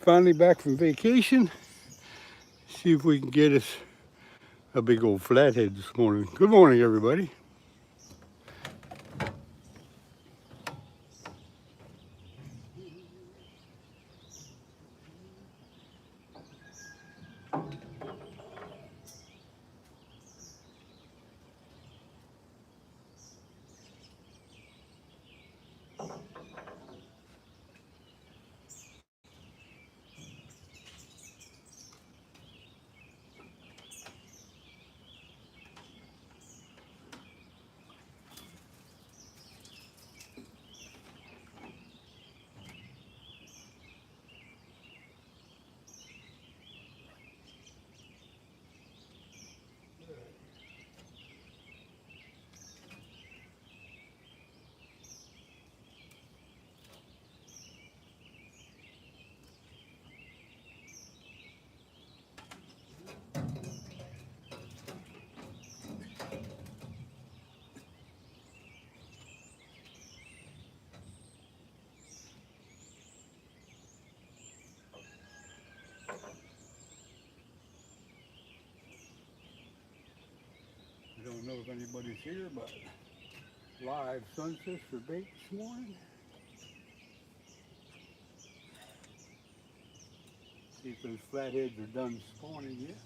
Finally back from vacation. See if we can get us a big old flathead this morning. Good morning, everybody. I don't know if anybody's here, but live sunfish for bait this morning. See if those flatheads are done spawning yet.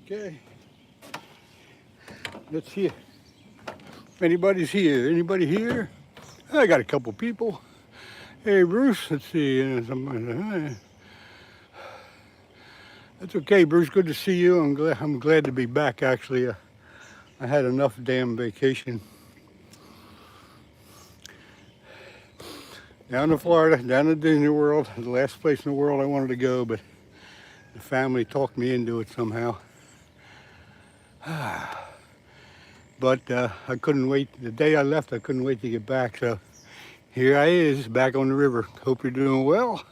Okay, let's see if anybody's here. Anybody here? I got a couple people. Hey, Bruce, let's see. That's okay, Bruce. Good to see you. I'm glad to be back, actually. I had enough damn vacation. Down to Florida, down to Disney World, the last place in the world I wanted to go, but the family talked me into it somehow. But I couldn't wait. The day I left, I couldn't wait to get back. So here I is, back on the river. Hope you're doing well.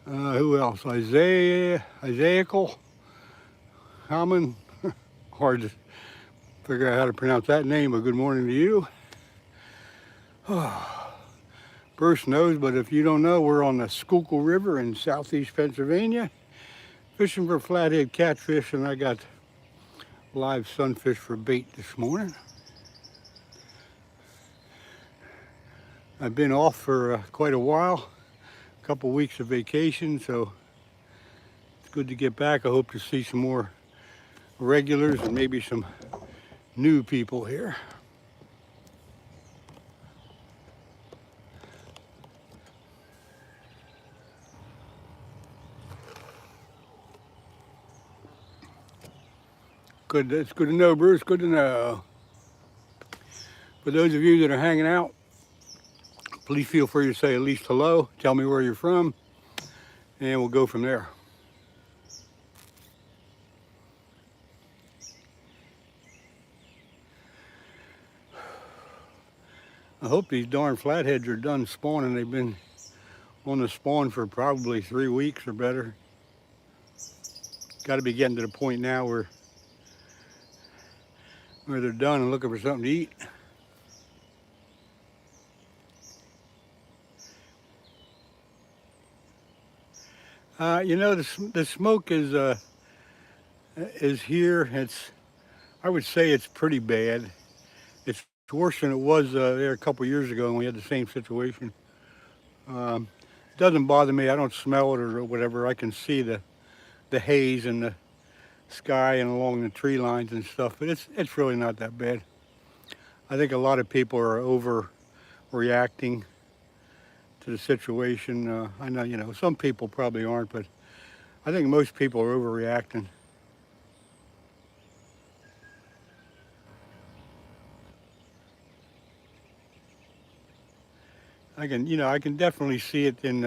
Who else? Isaiah Hammond. Hard to figure out how to pronounce that name, but good morning to you. Bruce knows, but if you don't know, we're on the Schuylkill River in southeast Pennsylvania, fishing for flathead catfish, and I got live sunfish for bait this morning. I've been off for quite a while, a couple weeks of vacation, so It's good to get back. I hope to see some more regulars and maybe some new people here. Good, it's good to know, Bruce, good to know. For those of you that are hanging out, please feel free to say at least hello, tell me where you're from, and we'll go from there. I hope these darn flatheads are done spawning. They've been on the spawn for probably 3 weeks or better. Got to be getting to the point now where they're done and looking for something to eat. You know, the smoke is here. I would say it's pretty bad. It's worse than it was there a couple years ago when we had the same situation. It doesn't bother me. I don't smell it or whatever. I can see the haze in the sky and along the tree lines and stuff, but it's really not that bad. I think a lot of people are overreacting to the situation. I know, you know, some people probably aren't, but I think most people are overreacting. I can definitely see it in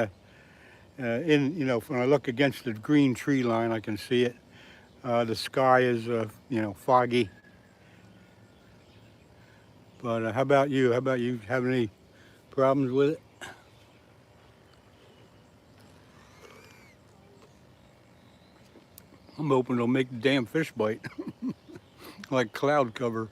you know, when I look against the green tree line, I can see it. The sky is, you know, foggy. But how about you? How about you? Have any problems with it? I'm hoping it'll make the damn fish bite, like cloud cover.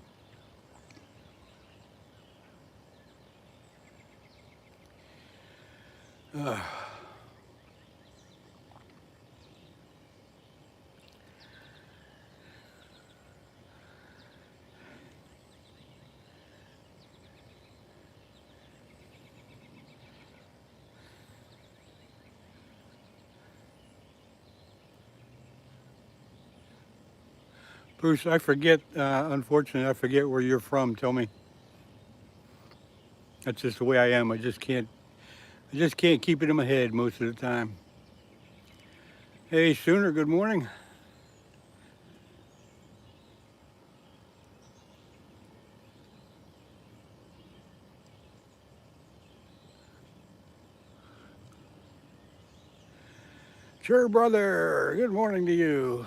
Bruce, I forget, unfortunately, I forget where you're from. Tell me. That's just the way I am. I just can't keep it in my head most of the time. Hey, Sooner, good morning. Sure, brother. Good morning to you.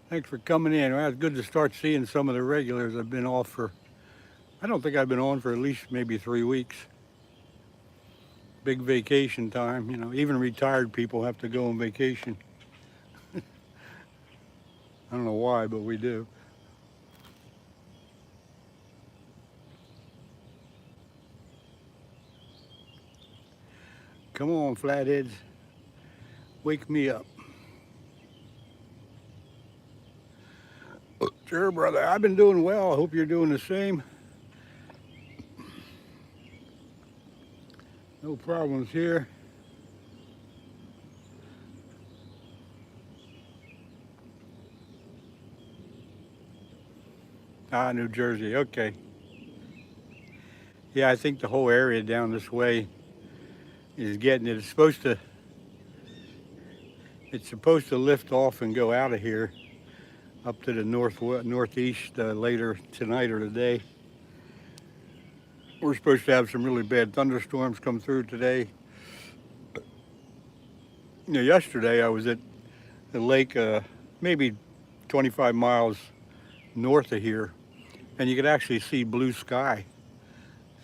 Thanks for coming in. Well, it's good to start seeing some of the regulars. I've been off for, I don't think I've been on for at least maybe 3 weeks. Big vacation time, you know, even retired people have to go on vacation. I don't know why, but we do. Come on, Flatheads. Wake me up. Sure, brother. I've been doing well. I hope you're doing the same. No problems here. Ah, New Jersey. Okay. Yeah, I think the whole area down this way is getting it. It's supposed to lift off and go out of here up to the northeast later tonight or today. We're supposed to have some really bad thunderstorms come through today. You know, yesterday I was at the lake, maybe 25 miles north of here, and you could actually see blue sky.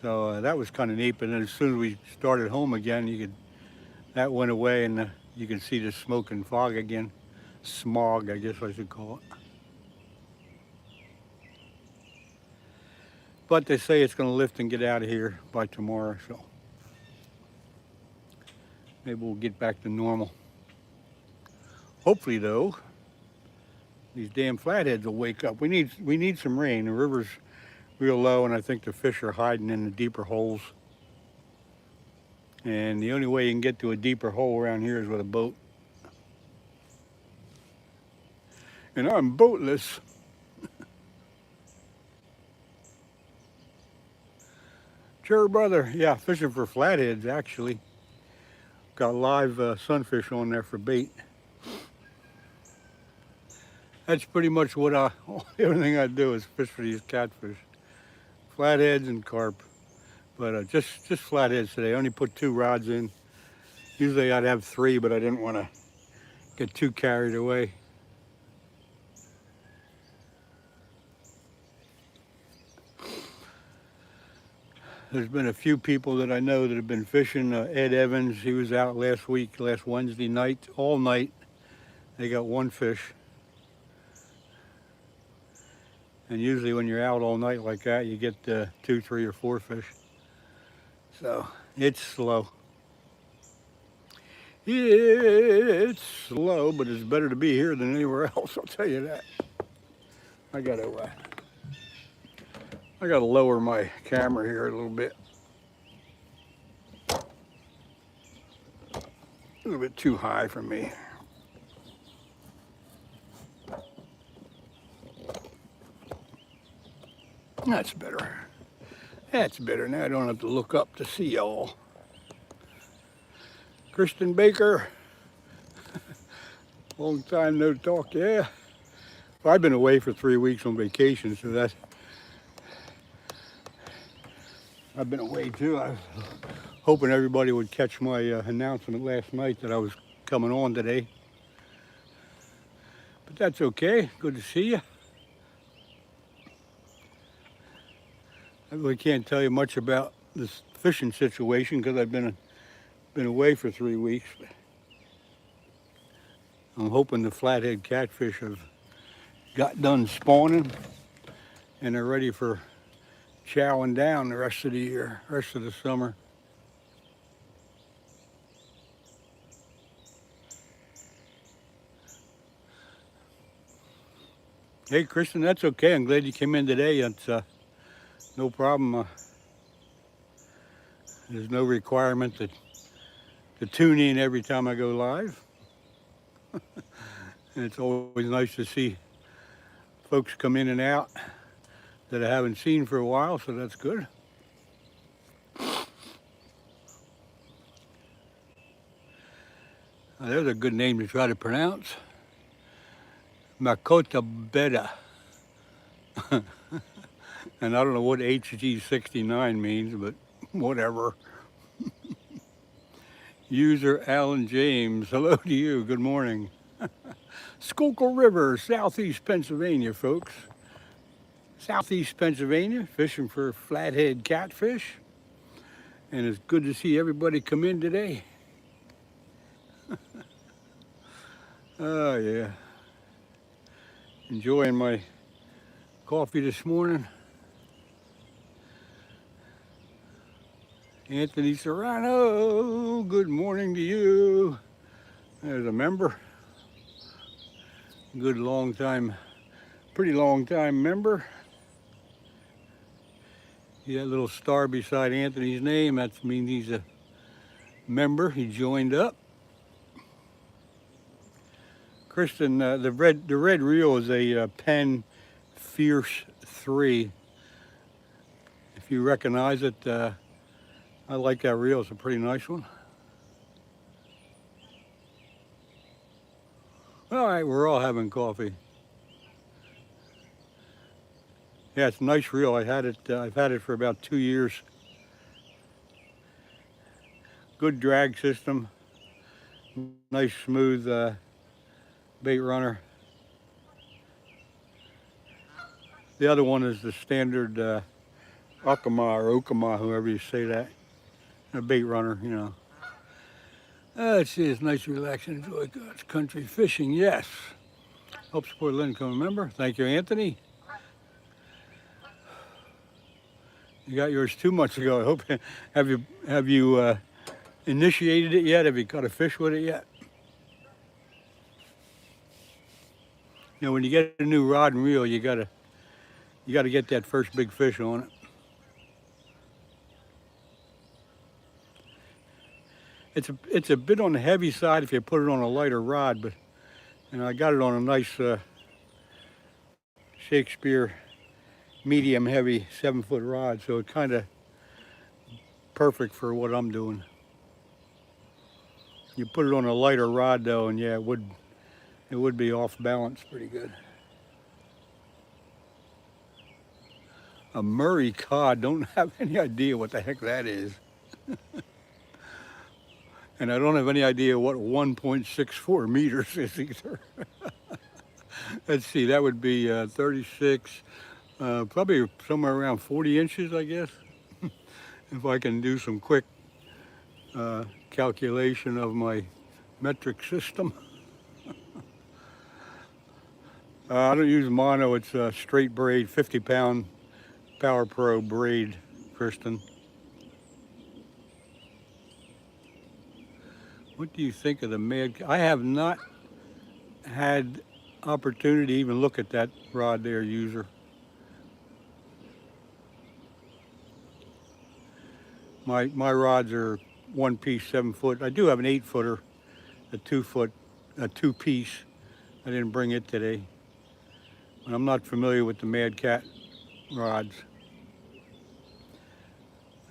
So that was kind of neat. But then as soon as we started home again, that went away, and you can see the smoke and fog again. Smog, I guess I should call it. But they say it's going to lift and get out of here by tomorrow, so maybe we'll get back to normal. Hopefully, though, these damn flatheads will wake up. We need some rain. The river's real low, and I think the fish are hiding in the deeper holes. And the only way you can get to a deeper hole around here is with a boat. and I'm boatless. Sure, brother. Yeah, fishing for flatheads, actually. Got live sunfish on there for bait. That's pretty much what everything I do is fish for these catfish. Flatheads and carp. But just flatheads today. I only put 2 rods in. Usually I'd have 3, but I didn't want to get too carried away. There's been a few people that I know that have been fishing. Ed Evans, he was out last Wednesday night, all night. They got 1 fish. And usually when you're out all night like that, you get 2, 3, or 4 fish. So it's slow. It's slow, but it's better to be here than anywhere else, I'll tell you that. I gotta lower my camera here a little bit. A little bit too high for me. That's better. That's better. Now I don't have to look up to see y'all. Kristen Baker. Long time no talk, yeah. Well, I've been away for 3 weeks on vacation, so I've been away too. I was hoping everybody would catch my announcement last night that I was coming on today. But that's okay. Good to see you. I really can't tell you much about this fishing situation because I've been away for 3 weeks. But I'm hoping the flathead catfish have got done spawning and they're ready for chowing down the rest of the year, rest of the summer. Hey, Kristen, that's okay. I'm glad you came in today. It's no problem. There's no requirement to tune in every time I go live. And it's always nice to see folks come in and out that I haven't seen for a while, so that's good. There's a good name to try to pronounce. Makota Beta. And I don't know what HG69 means, but whatever. User Alan James, hello to you, good morning. Schuylkill River, southeast Pennsylvania, folks. Southeast Pennsylvania, fishing for flathead catfish. And it's good to see everybody come in today. Oh yeah. Enjoying my coffee this morning. Anthony Serrano, good morning to you. There's a member. Good long time, pretty long time member. Yeah, that little star beside Anthony's name, that means he's a member. He joined up. Kristen, the red reel is a Penn Fierce 3. If you recognize it, I like that reel. It's a pretty nice one. All right, we're all having coffee. Yeah, it's a nice reel. I've had it for about 2 years. Good drag system. Nice smooth bait runner. The other one is the standard Akama or Okama, however you say that. A bait runner, you know. Let's see, it's nice to relax and enjoy God's country fishing. Yes. Help support LEN, become a member. Thank you, Anthony. You got yours 2 months ago. I hope. Have you initiated it yet? Have you caught a fish with it yet? You know, when you get a new rod and reel, you gotta get that first big fish on it. It's a bit on the heavy side if you put it on a lighter rod, but I got it on a nice Shakespeare medium heavy 7-foot rod, so it's kind of perfect for what I'm doing. You put it on a lighter rod though, and yeah, it would be off balance pretty good. A Murray cod, don't have any idea what the heck that is. And I don't have any idea what 1.64 meters is either. Let's see, that would be 36, probably somewhere around 40 inches, I guess. If I can do some quick calculation of my metric system. I don't use mono, it's a straight braid, 50-pound Power Pro braid, Kristen. What do you think of the Mad? I have not had opportunity to even look at that rod there, user. My rods are one piece, 7-foot. I do have an 8-footer, a 2-foot, a 2-piece. I didn't bring it today. I'm not familiar with the Mad Cat rods.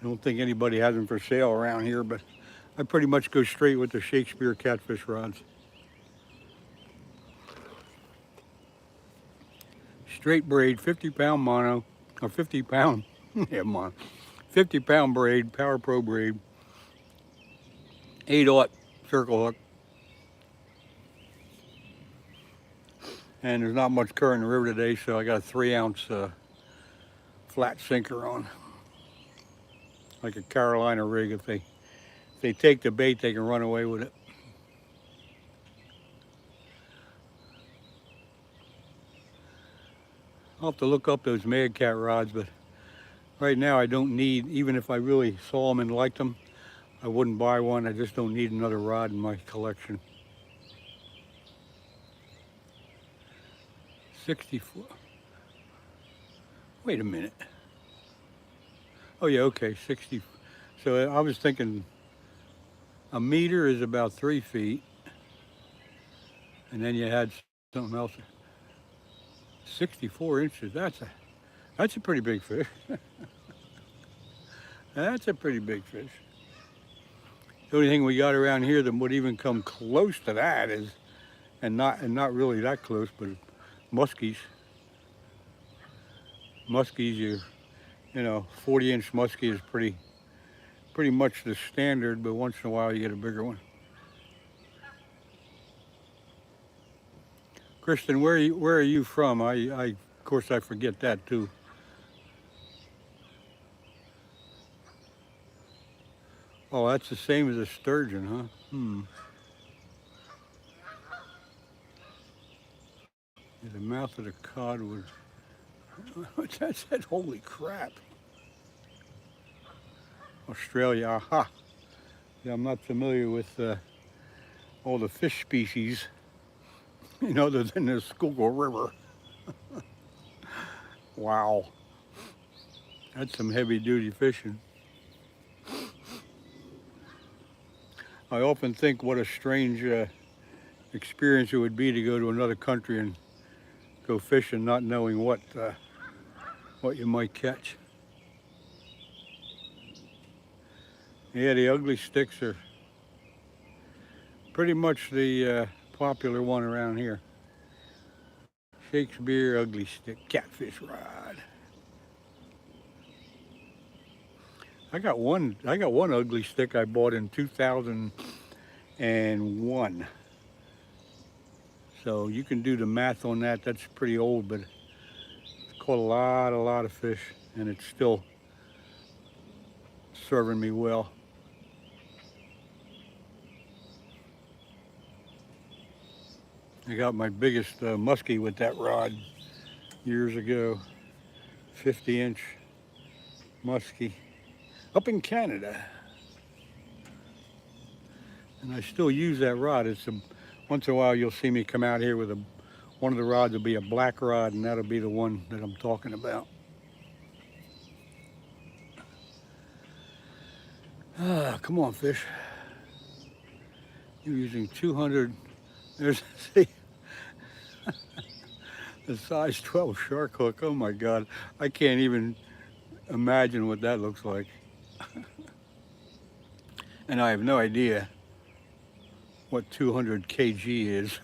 I don't think anybody has them for sale around here, but I pretty much go straight with the Shakespeare catfish rods. Straight braid, 50-pound mono, or 50-pound, yeah, mono. 50-pound braid, Power Pro braid, 8/0 circle hook. And there's not much current in the river today, so I got a 3-ounce flat sinker on. Like a Carolina rig. If they take the bait, they can run away with it. I'll have to look up those Mad Cat rods, but right now I don't need, even if I really saw them and liked them, I wouldn't buy one. I just don't need another rod in my collection. 64. Wait a minute. Oh yeah, okay, 60. So I was thinking a meter is about 3 feet. And then you had something else. 64 inches, that's a pretty big fish. That's a pretty big fish. The only thing we got around here that would even come close to that is, and not really that close, but muskies. Muskies, you know, 40-inch muskie is pretty much the standard, but once in a while you get a bigger one. Kristen, where are you from? Of course I forget that too. Oh, that's the same as a sturgeon, huh? Yeah, the mouth of the cod was. That said, holy crap. Australia, aha. Yeah, I'm not familiar with all the fish species, you know, other than the Schuylkill River. Wow. That's some heavy duty fishing. I often think what a strange experience it would be to go to another country and go fishing not knowing what you might catch. Yeah, the ugly sticks are pretty much the popular one around here. Shakespeare ugly stick catfish rod. I got one ugly stick I bought in 2001. So you can do the math on that. That's pretty old, but it's caught a lot of fish, and it's still serving me well. I got my biggest muskie with that rod years ago. 50-inch muskie up in Canada. And I still use that rod. Once in a while you'll see me come out here with one of the rods will be a black rod, and that'll be the one that I'm talking about. Ah, come on, fish. You're using 200. See, A size 12 shark hook. Oh my God. I can't even imagine what that looks like. And I have no idea what 200 kg is.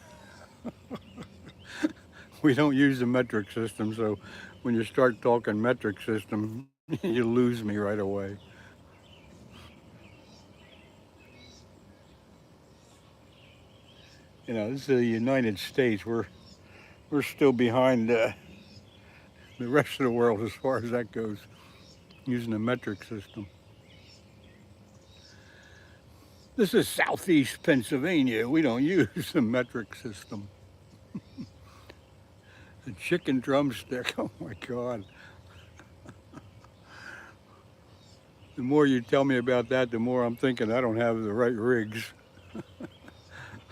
We don't use the metric system, so when you start talking metric system, you lose me right away. You know, this is the United States. We're still behind the rest of the world as far as that goes, using the metric system. This is southeast Pennsylvania. We don't use the metric system. A chicken drumstick. Oh my God. The more you tell me about that, the more I'm thinking I don't have the right rigs.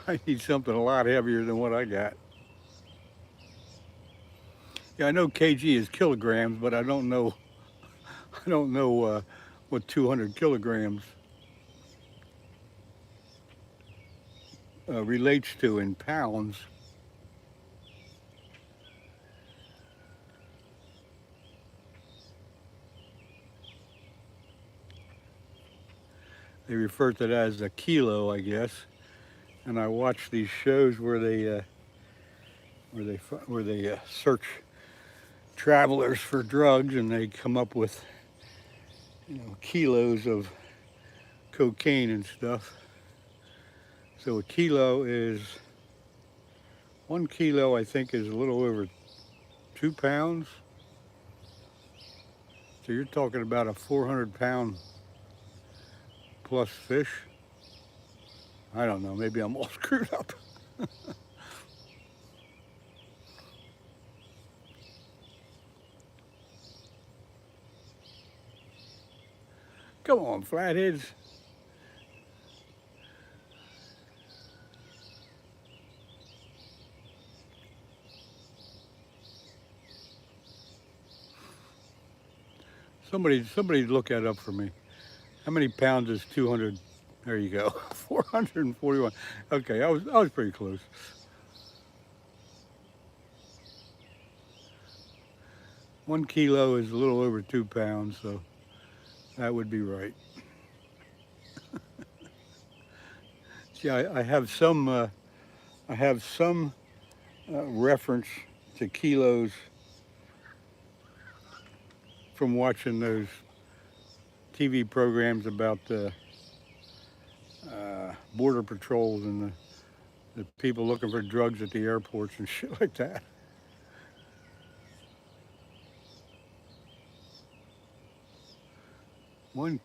I need something a lot heavier than what I got. Yeah, I know kg is kilograms, but I don't know what 200 kilograms relates to in pounds. They refer to that as a kilo, I guess. And I watch these shows where they search travelers for drugs, and they come up with kilos of cocaine and stuff. So a kilo is 1 kilo. I think is a little over 2 pounds. So you're talking about a 400-pound plus fish. I don't know. Maybe I'm all screwed up. Come on, Flatheads. Somebody look that up for me. How many pounds is 200? There you go. 441. Okay, I was pretty close. 1 kilo is a little over 2 pounds, so that would be right. See, I have some reference to kilos from watching those TV programs about the border patrols and the people looking for drugs at the airports and shit like that. One,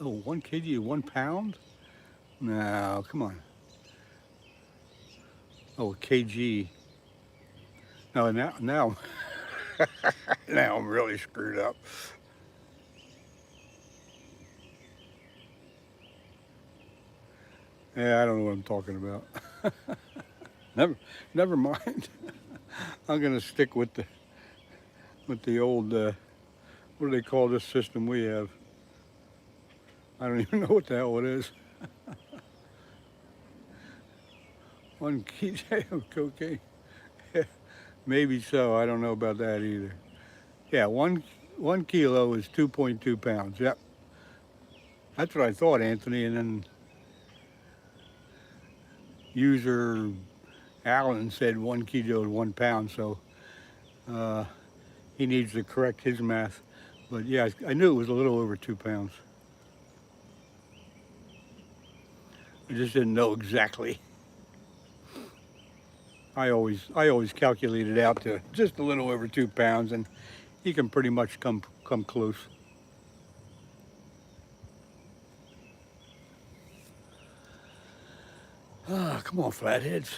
oh, 1 kg, 1 pound? No, come on. Oh, a kg. No, now, now I'm really screwed up. Yeah, I don't know what I'm talking about. Never mind. I'm gonna stick with the old. What do they call this system we have? I don't even know what the hell it is. 1 kg of cocaine. Maybe so. I don't know about that either. Yeah, one kilo is 2.2 pounds. Yep, that's what I thought, Anthony. And then user Alan said 1 kilo is 1 pound, so he needs to correct his math. But yeah, I knew it was a little over 2 pounds. I just didn't know exactly. I always calculate it out to just a little over 2 pounds, and you can pretty much come close. Ah, come on, Flatheads.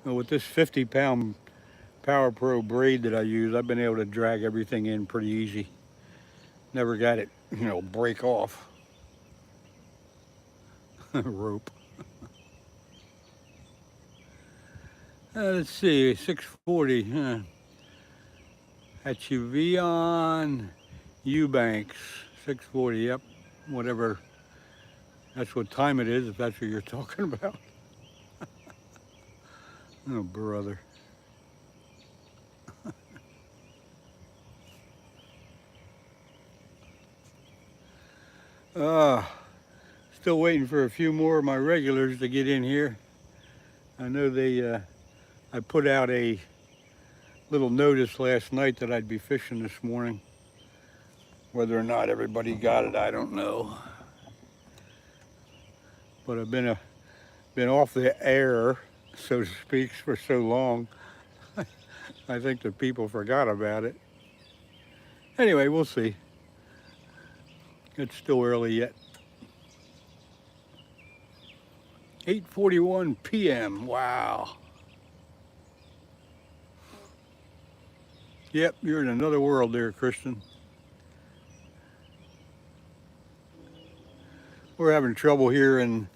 Well, with this 50-pound Power Pro braid that I use, I've been able to drag everything in pretty easy. Never got it, break off. Rope. Let's see, 640. HUV on. Eubanks, 640, yep, whatever. That's what time it is, if that's what you're talking about. Oh, brother. Uh, Still waiting for a few more of my regulars to get in here. I know I put out a little notice last night that I'd be fishing this morning. Whether or not everybody got it, I don't know. But I've been off the air, so to speak, for so long. I think the people forgot about it. Anyway, we'll see. It's still early yet. 8:41 p.m. Wow. Yep, you're in another world there, Kristen. We're having trouble here in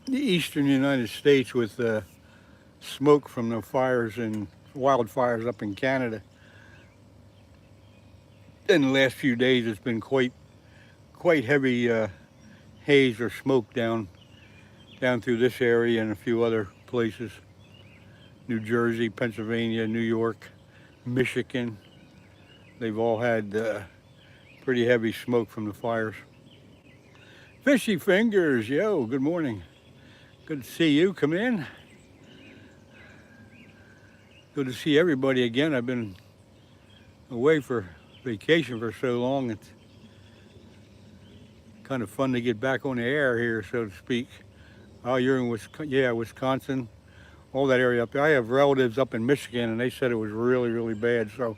the eastern United States with smoke from the fires and wildfires up in Canada. In the last few days, it's been quite heavy haze or smoke down through this area and a few other places. New Jersey, Pennsylvania, New York, Michigan. They've all had pretty heavy smoke from the fires. Fishy Fingers, yo, good morning. Good to see you. Come in. Good to see everybody again. I've been away for vacation for so long. It's kind of fun to get back on the air here, so to speak. Oh, you're in Wisconsin, all that area up there. I have relatives up in Michigan, and they said it was really, really bad. So,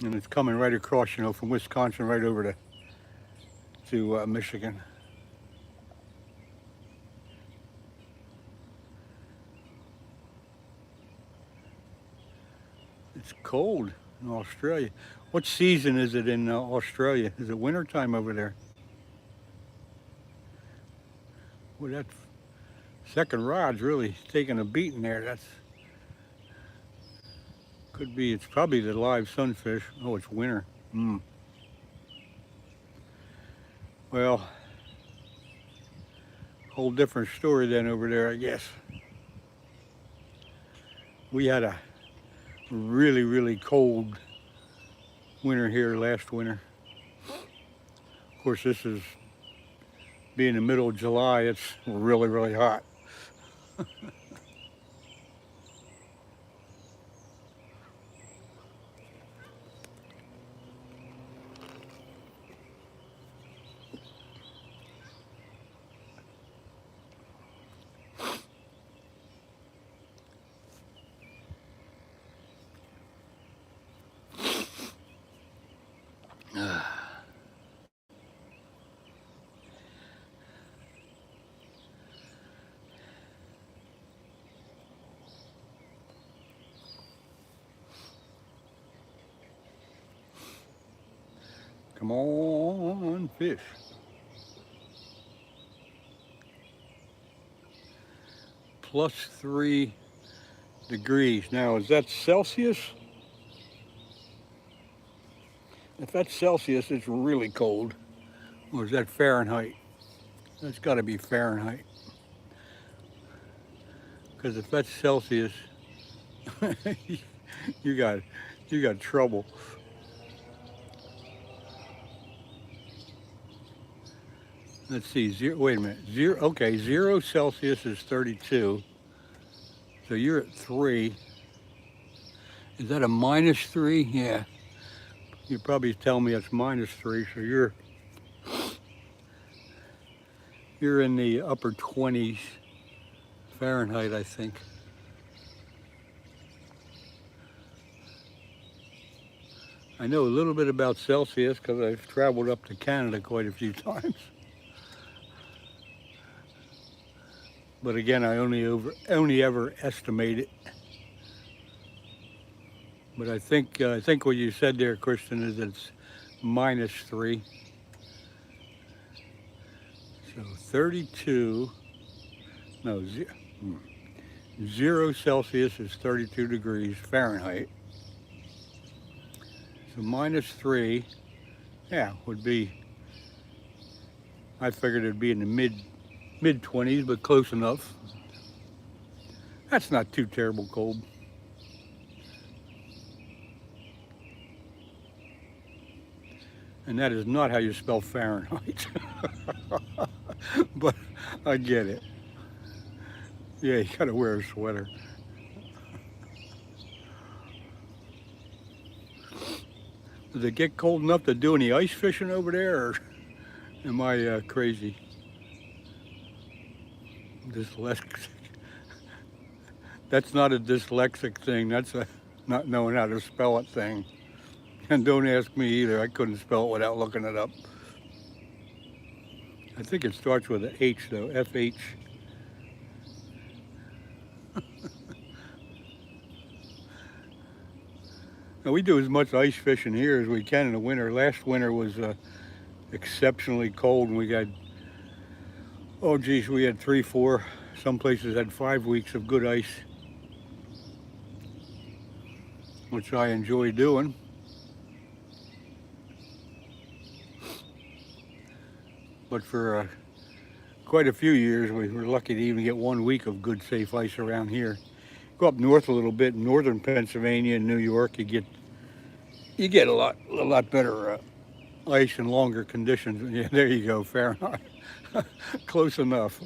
and it's coming right across, from Wisconsin right over to Michigan. It's cold in Australia. What season is it in Australia? Is it winter time over there? Well, that second rod's really taking a beating there. It's probably the live sunfish. Oh, it's winter. Well, whole different story then over there, I guess. We had a really, really cold winter here last winter. Of course, this is being the middle of July. It's really, really hot. Come on, fish. +3 degrees. Now, is that Celsius? If that's Celsius, it's really cold. Or is that Fahrenheit? That's got to be Fahrenheit. Because if that's Celsius, you got trouble. Let's see, wait a minute, okay, 0 Celsius is 32. So you're at 3. Is that a -3? Yeah. You probably tell me it's -3, so you're in the upper 20s Fahrenheit, I think. I know a little bit about Celsius because I've traveled up to Canada quite a few times. But again, I only ever estimate it. But I think what you said there, Kristen, is it's -3. So 32. No, 0 Celsius is 32 degrees Fahrenheit. So -3, yeah, would be, I figured it'd be in the mid-20s, but close enough. That's not too terrible cold. And that is not how you spell Fahrenheit. But I get it. Yeah, you gotta wear a sweater. Does it get cold enough to do any ice fishing over there, or am I crazy? Dyslexic. That's not a dyslexic thing. That's a not knowing how to spell it thing. And don't ask me either. I couldn't spell it without looking it up. I think it starts with an H though, F-H. Now we do as much ice fishing here as we can in the winter. Last winter was exceptionally cold, and we got, oh geez, we had 3, 4, some places had 5 weeks of good ice, which I enjoy doing. But for quite a few years, we were lucky to even get 1 week of good, safe ice around here. Go up north a little bit, in northern Pennsylvania and New York, you get a lot better ice and longer conditions. Yeah, there you go, Fahrenheit. Close enough.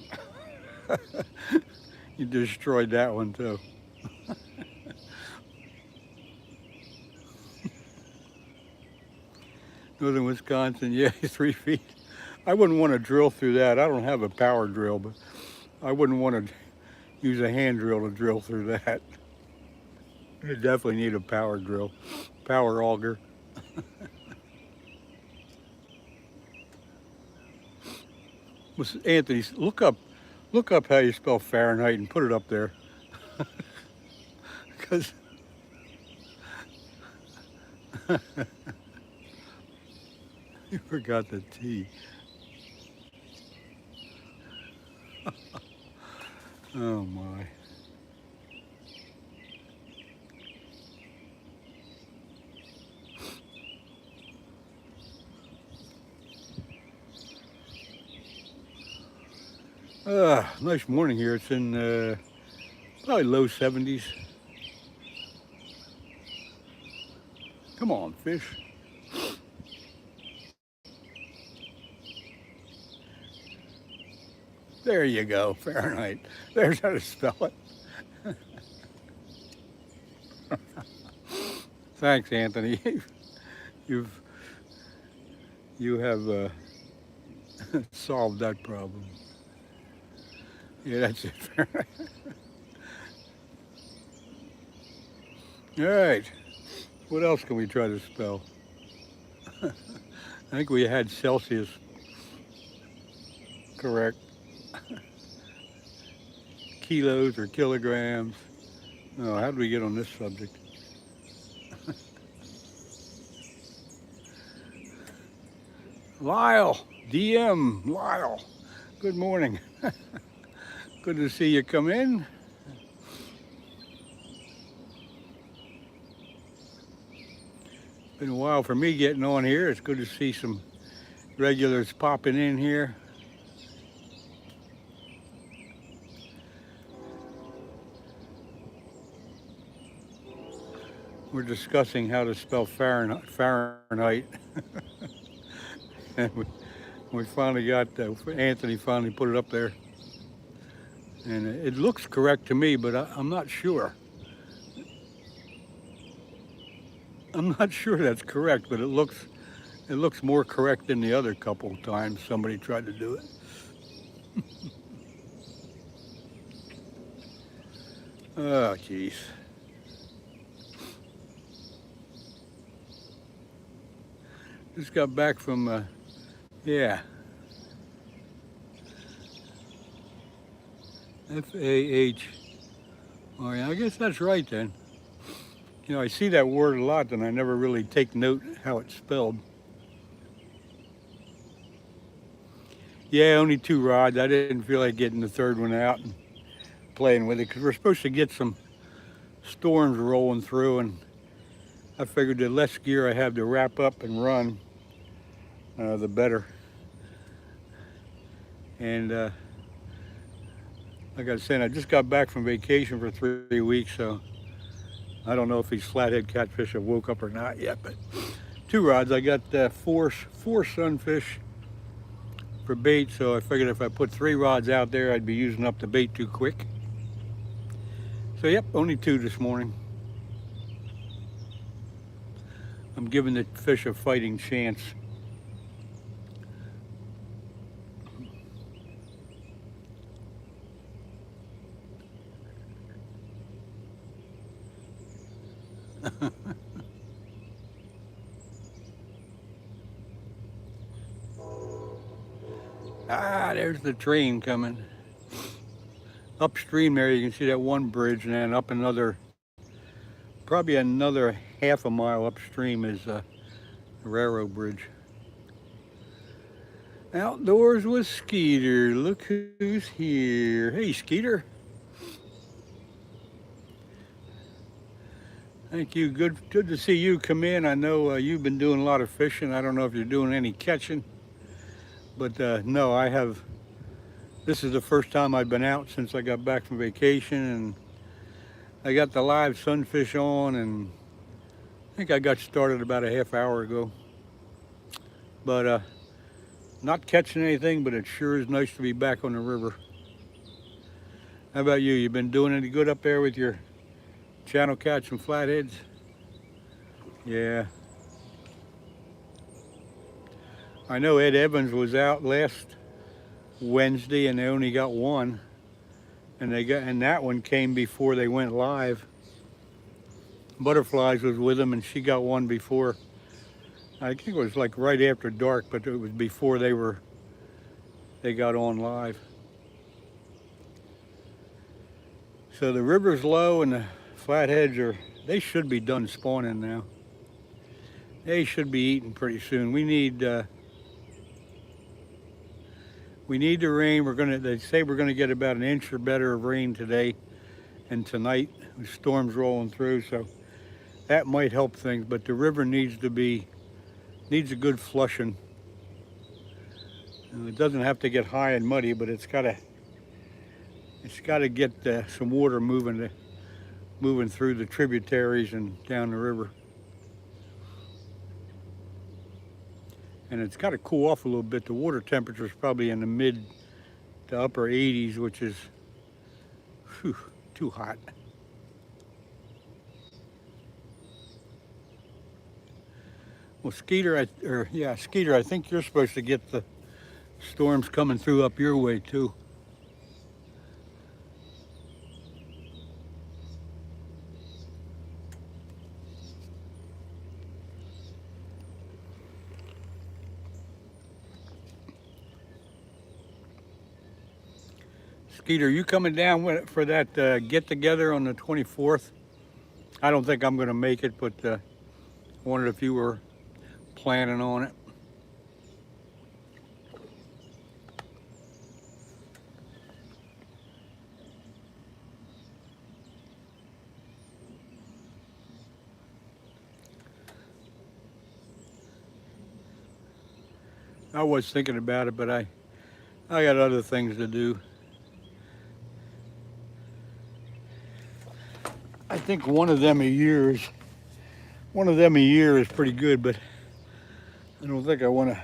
You destroyed that one too. Northern Wisconsin, yeah, 3 feet. I wouldn't want to drill through that. I don't have a power drill, but I wouldn't want to use a hand drill to drill through that. You definitely need a power drill, power auger. Anthony, look up how you spell Fahrenheit and put it up there. Because you forgot the T. Oh my. Nice morning here. It's in probably low 70s. Come on, fish. There you go, Fahrenheit. There's how to spell it. Thanks, Anthony. You have solved that problem. Yeah, that's it. All right. What else can we try to spell? I think we had Celsius correct. Kilos or kilograms. No, how did we get on this subject? Lyle, DM, Lyle. Good morning. Good to see you come in. Been a while for me getting on here. It's good to see some regulars popping in here. We're discussing how to spell Fahrenheit. And we finally got, Anthony finally put it up there. And it looks correct to me, but I'm not sure. I'm not sure that's correct, but it looks more correct than the other couple of times somebody tried to do it. Oh, geez. Just got back from, yeah. F-A-H. Oh, yeah, I guess that's right then. You know, I see that word a lot, and I never really take note how it's spelled. Yeah, only 2 rods. I didn't feel like getting the third one out and playing with it, because we're supposed to get some storms rolling through, and I figured the less gear I have to wrap up and run, the better. And like I was saying, I just got back from vacation for 3 weeks, so I don't know if these flathead catfish have woke up or not yet. But 2 rods, I got four sunfish for bait, so I figured if I put 3 rods out there, I'd be using up the bait too quick. So yep, only 2 this morning. I'm giving the fish a fighting chance. Ah, there's the train coming. Upstream there, you can see that one bridge, and then up another, probably another half a mile upstream is the railroad bridge. Outdoors with Skeeter. Look who's here. Hey, Skeeter. Thank you. Good to see you come in. I know you've been doing a lot of fishing. I don't know if you're doing any catching, but no, I have. This is the first time I've been out since I got back from vacation, and I got the live sunfish on, and I think I got started about a half hour ago. But not catching anything, but it sure is nice to be back on the river. How about you? You been doing any good up there with your channel catch and flatheads? Yeah. I know Ed Evans was out last Wednesday and they only got 1. And that one came before they went live. Butterflies was with them and she got 1 before. I think it was like right after dark, but it was before they got on live. So the river's low and the flatheads they should be done spawning now. They should be eating pretty soon. We need the rain. They say we're gonna get about 1 inch or better of rain today and tonight. The storm's rolling through, so that might help things, but the river needs a good flushing. And it doesn't have to get high and muddy, but it's gotta get some water moving through the tributaries and down the river. And it's got to cool off a little bit. The water temperature is probably in the mid to upper 80s, which is too hot. Well, Skeeter, I think you're supposed to get the storms coming through up your way too. Skeeter, you coming down for that get-together on the 24th? I don't think I'm going to make it, but wondered if you were planning on it. I was thinking about it, but I got other things to do. I think one of them a year is pretty good, but I don't think I want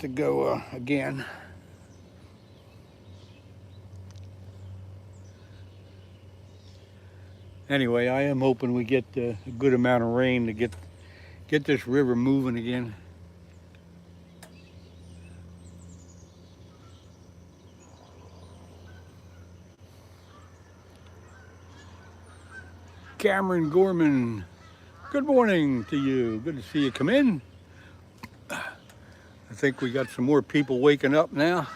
to go again. Anyway, I am hoping we get a good amount of rain to get this river moving again. Cameron Gorman, good morning to you. Good to see you come in. I think we got some more people waking up now.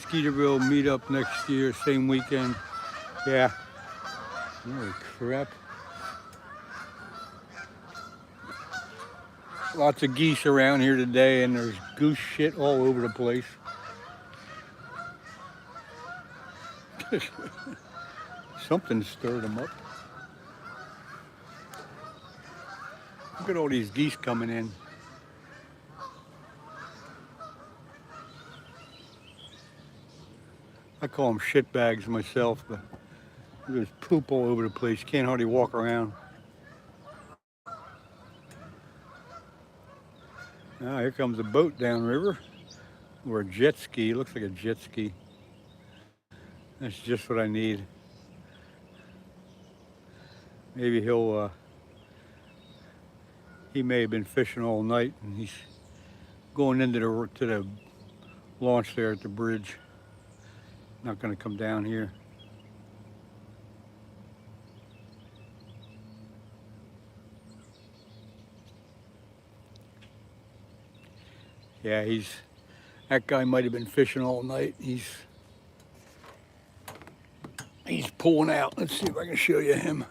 Skeeterville meetup next year, same weekend. Yeah. Holy crap. Lots of geese around here today, and there's goose shit all over the place. Something stirred them up. Look at all these geese coming in. I call them shit bags myself, but there's poop all over the place. You can't hardly walk around. Ah, here comes a boat downriver, or a jet ski. It looks like a jet ski. That's just what I need. Maybe he may have been fishing all night, and he's going into the launch there at the bridge. Not going to come down here. Yeah, that guy might have been fishing all night. He's pulling out. Let's see if I can show you him.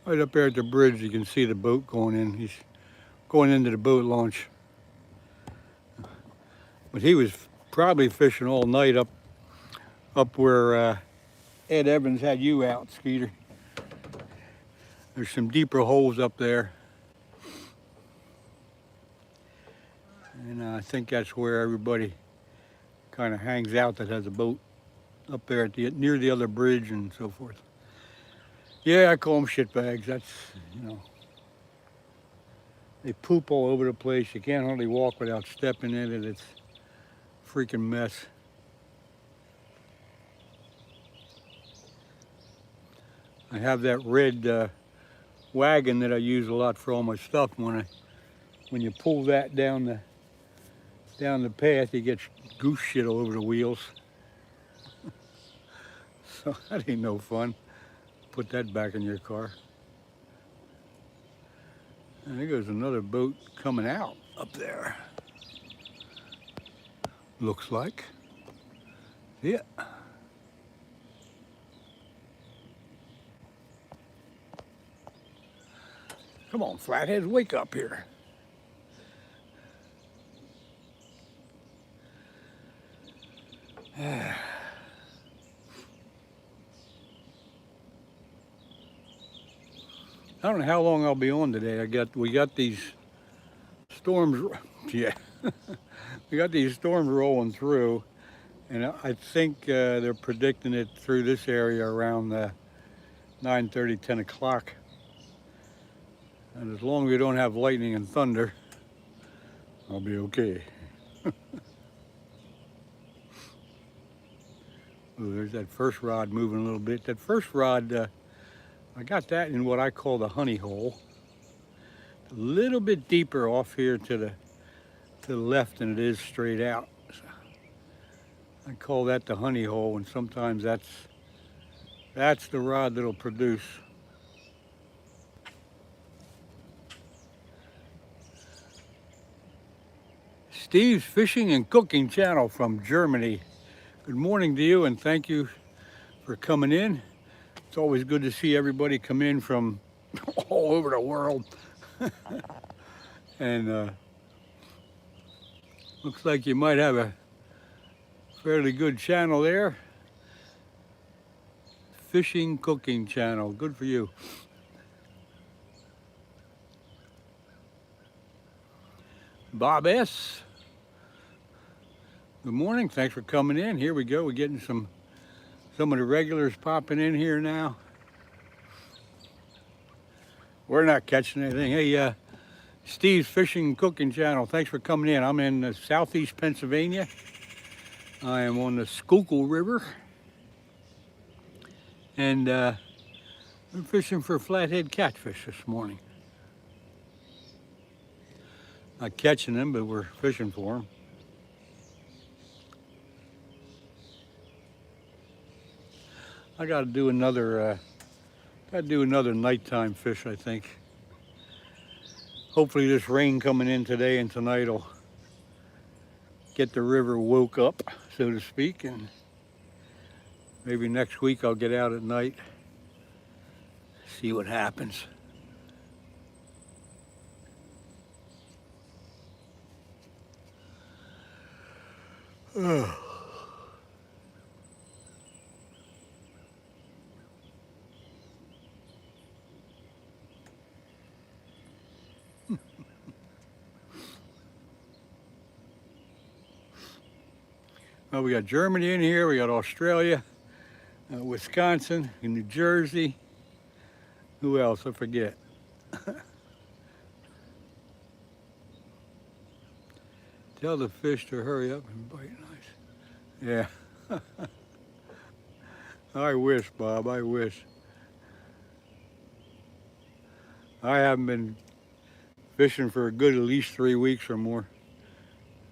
Right up there at the bridge, you can see the boat going in. He's going into the boat launch. But he was probably fishing all night up where Ed Evans had you out, Skeeter. There's some deeper holes up there. And I think that's where everybody kind of hangs out that has a boat up there at near the other bridge and so forth. Yeah, I call them shit bags. That's, they poop all over the place. You can't hardly walk without stepping in it. It's a freaking mess. I have that red wagon that I use a lot for all my stuff. When you pull that down the path, you get goose shit all over the wheels. So that ain't no fun. Put that back in your car. And there goes another boat coming out up there. Looks like. Yeah. Come on, Flatheads, wake up here. I don't know how long I'll be on today. We got these storms, yeah. We got these storms rolling through, and I think they're predicting it through this area around 9:30, 10 o'clock. And as long as we don't have lightning and thunder, I'll be okay. Ooh, there's that first rod moving a little bit. That first rod, I got that in what I call the honey hole. A little bit deeper off here to the left than it is straight out. So I call that the honey hole, and sometimes that's the rod that'll produce. Steve's Fishing and Cooking Channel from Germany. Good morning to you, and thank you for coming in. It's always good to see everybody come in from all over the world. And looks like you might have a fairly good channel there. Fishing Cooking Channel, good for you. Bob S. Good morning, thanks for coming in. Here we go, we're getting some of the regulars popping in here now. We're not catching anything. Hey, Steve's Fishing and Cooking Channel, thanks for coming in. I'm in southeast Pennsylvania. I am on the Schuylkill River. And we're fishing for flathead catfish this morning. Not catching them, but we're fishing for them. I got to do another nighttime fish, I think. Hopefully this rain coming in today and tonight will get the river woke up, so to speak, and maybe next week I'll get out at night, see what happens. Well, we got Germany in here, we got Australia, Wisconsin, and New Jersey. Who else? I forget. Tell the fish to hurry up and bite nice. Yeah. I wish, Bob, I wish. I haven't been fishing for a good at least 3 weeks or more.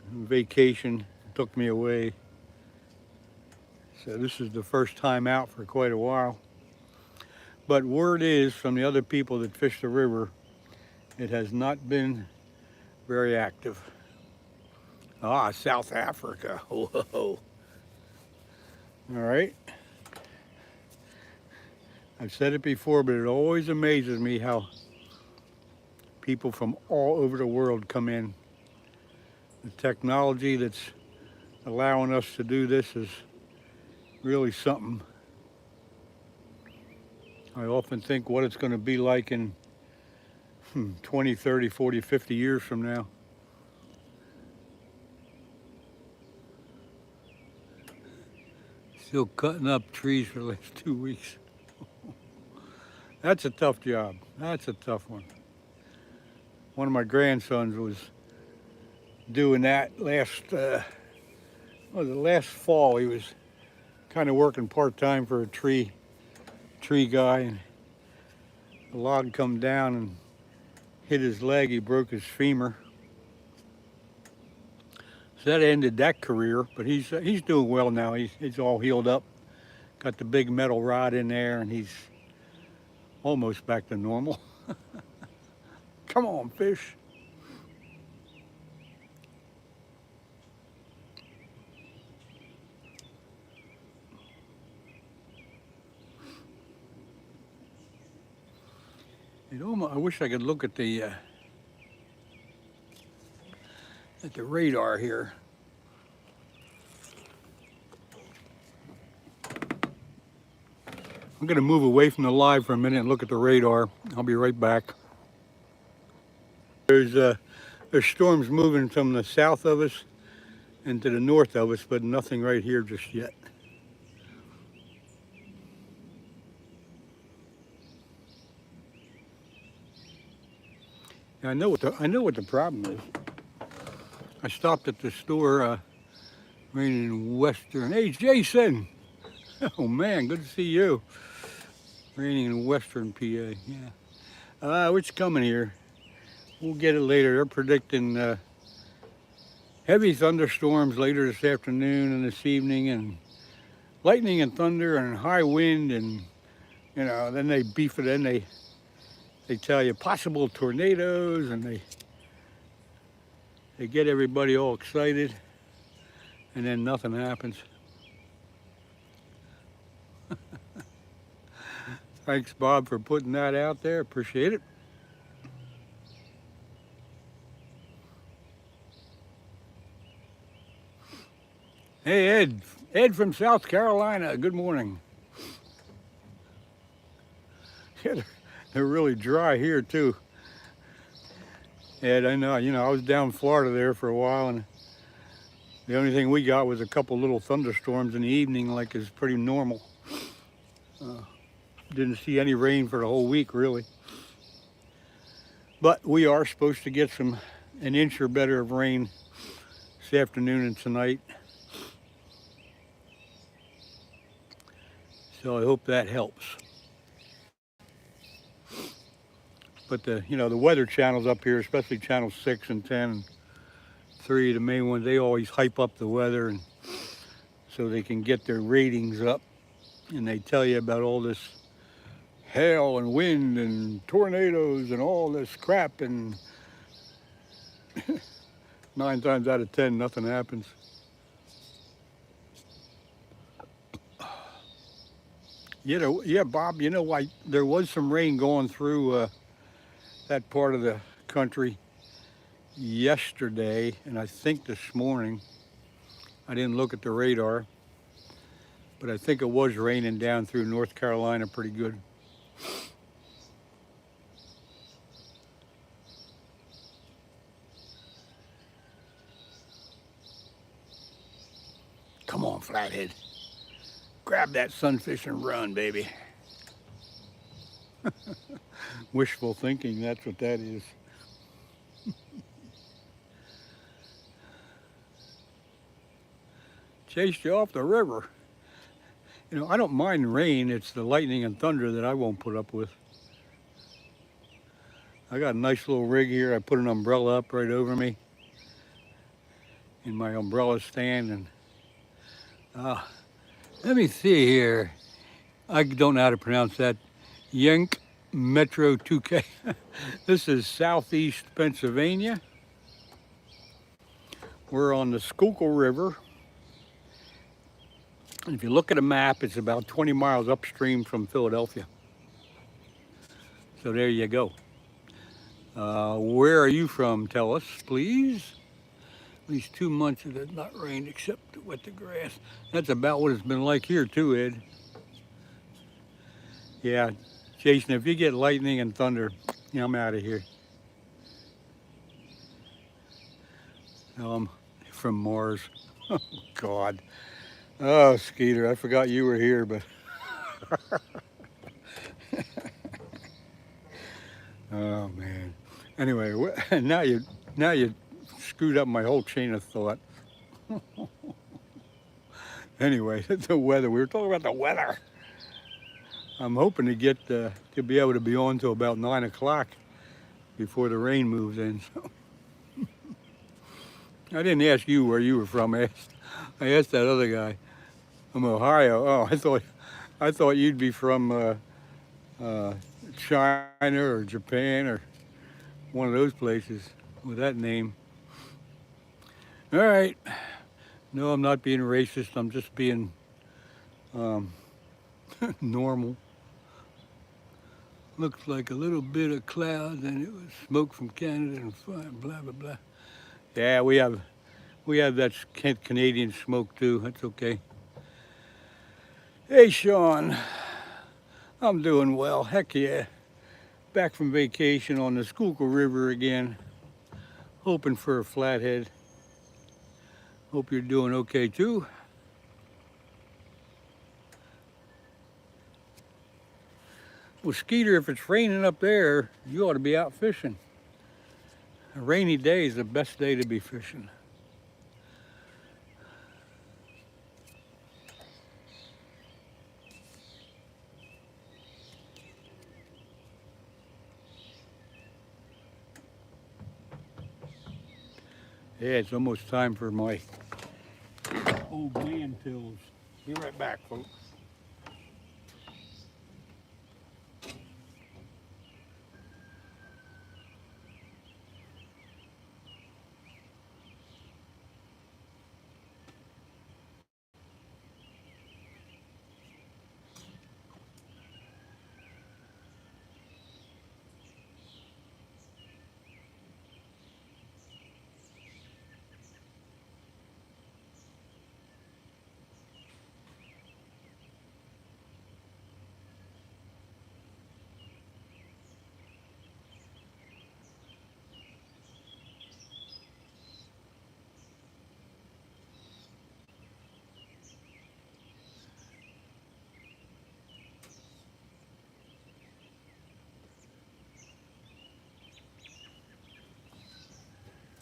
Vacation took me away. So this is the first time out for quite a while. But word is from the other people that fish the river, it has not been very active. Ah, South Africa. Whoa. All right. I've said it before, but it always amazes me how people from all over the world come in. The technology that's allowing us to do this is really something. I often think what it's going to be like in 20, 30, 40, 50 years from now. Still cutting up trees for the last 2 weeks. That's a tough job. That's a tough one. One of my grandsons was doing that last fall. He was kind of working part-time for a tree guy, and the log come down and hit his leg. He broke his femur. So that ended that career, but he's doing well now. He's all healed up. Got the big metal rod in there, and he's almost back to normal. Come on, fish. I wish I could look at the radar here. I'm going to move away from the live for a minute and look at the radar. I'll be right back. There's storms moving from the south of us and to the north of us, but nothing right here just yet. I know what the problem is. I stopped at the store, raining in western. Hey, Jason! Oh man, good to see you. Raining in western PA, yeah. What's coming here? We'll get it later. They're predicting heavy thunderstorms later this afternoon and this evening, and lightning and thunder and high wind, and then they beef it in. They tell you possible tornadoes, and they get everybody all excited, and then nothing happens. Thanks, Bob, for putting that out there. Appreciate it. Hey, Ed from South Carolina. Good morning. Yeah, they're really dry here too. Ed, I know. I was down in Florida there for a while, and the only thing we got was a couple little thunderstorms in the evening, like is pretty normal. Didn't see any rain for the whole week, really. But we are supposed to get an inch or better of rain this afternoon and tonight. So I hope that helps. But the weather channels up here, especially channel 6 and 10 and 3, the main ones, they always hype up the weather, and so they can get their ratings up, and they tell you about all this hail and wind and tornadoes and all this crap, and 9 times out of 10 nothing happens. Yeah, Bob, why there was some rain going through that part of the country yesterday, and I think this morning. I didn't look at the radar, but I think it was raining down through North Carolina pretty good. flathead. Grab that sunfish and run, baby. Wishful thinking, that's what that is. Chased you off the river. You know, I don't mind rain. It's the lightning and thunder that I won't put up with. I got a nice little rig here. I put an umbrella up right over me in my umbrella stand, and let me see here. I don't know how to pronounce that. Yank Metro 2K. This is southeast Pennsylvania. We're on the Schuylkill River. And if you look at a map, it's about 20 miles upstream from Philadelphia. So there you go. Where are you from? Tell us, please. At least 2 months it has not rained except to wet the grass. That's about what it's been like here too, Ed. Yeah, Jason, if you get lightning and thunder, you know, I'm out of here. From Mars. Oh, God. Oh, Skeeter, I forgot you were here, but... Oh, man. Anyway, now you screwed up my whole chain of thought. Anyway, the weather. We were talking about the weather. I'm hoping to get to be able to be on till about 9 o'clock before the rain moves in. So. I didn't ask you where you were from. I asked that other guy. From Ohio. Oh, I thought you'd be from China or Japan or one of those places with that name. All right. No, I'm not being racist. I'm just being normal. Looks like a little bit of clouds, and it was smoke from Canada and fire, blah blah blah. Yeah, we have that Canadian smoke too. That's okay. Hey, Sean. I'm doing well. Heck yeah. Back from vacation on the Schuylkill River again. Hoping for a flathead. Hope you're doing okay too. Well, Skeeter, if it's raining up there, you ought to be out fishing. A rainy day is the best day to be fishing. Yeah, it's almost time for my old man pills. Be right back, folks.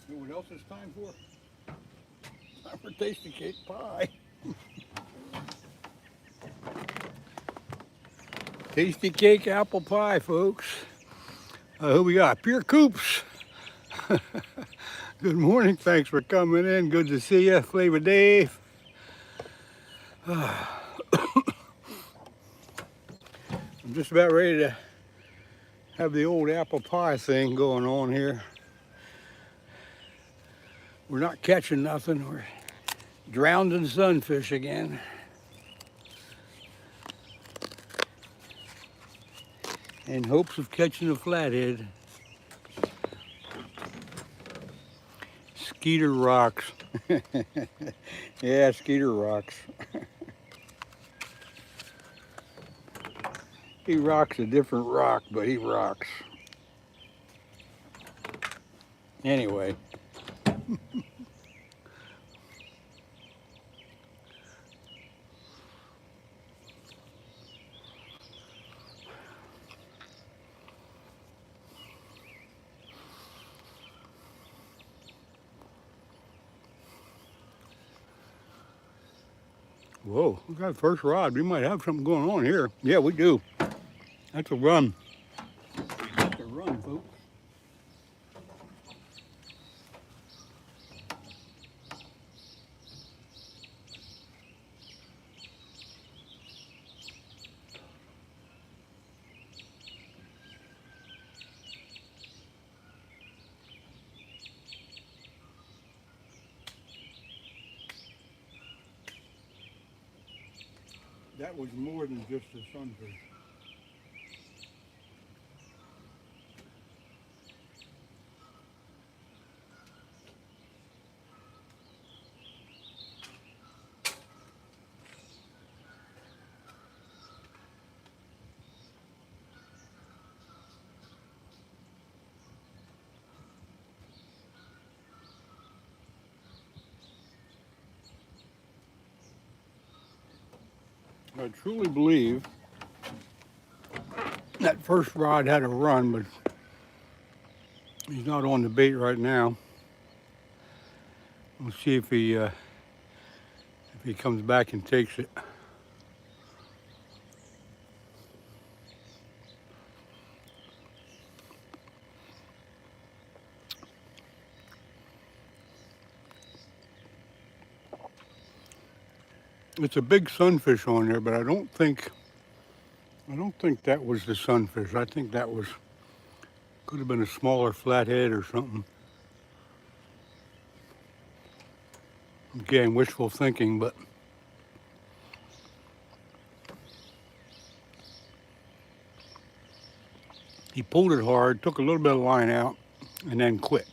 You know what else it's time for? Time for tasty cake pie. Tasty cake apple pie, folks. Who we got? Pure Coops. Good morning. Thanks for coming in. Good to see you. Flavor Dave. I'm just about ready to have the old apple pie thing going on here. We're not catching nothing. We're drowned in sunfish again. In hopes of catching a flathead. Skeeter rocks. Yeah, Skeeter rocks. He rocks a different rock, but he rocks. Anyway. Whoa, we got first rod. We might have something going on here. Yeah, we do. That's a run. That's a run, folks. That was more than just a sunfish. I truly believe that first rod had a run, but he's not on the bait right now. We'll see if he comes back and takes it. It's a big sunfish on there, but I don't think that was the sunfish. I think that could have been a smaller flathead or something. Again, wishful thinking, but he pulled it hard, took a little bit of line out, and then quit.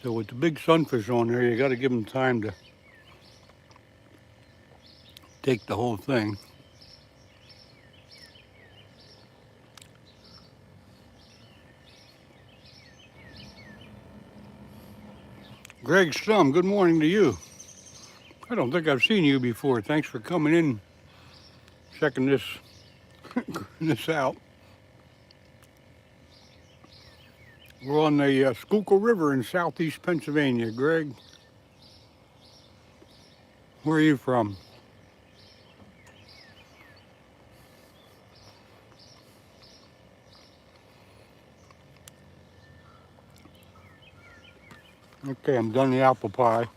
So with the big sunfish on there, you got to give him time to take the whole thing. Greg Stum, good morning to you. I don't think I've seen you before. Thanks for coming in, checking this out. We're on the Schuylkill River in southeast Pennsylvania. Greg, where are you from? Okay, I'm done the apple pie.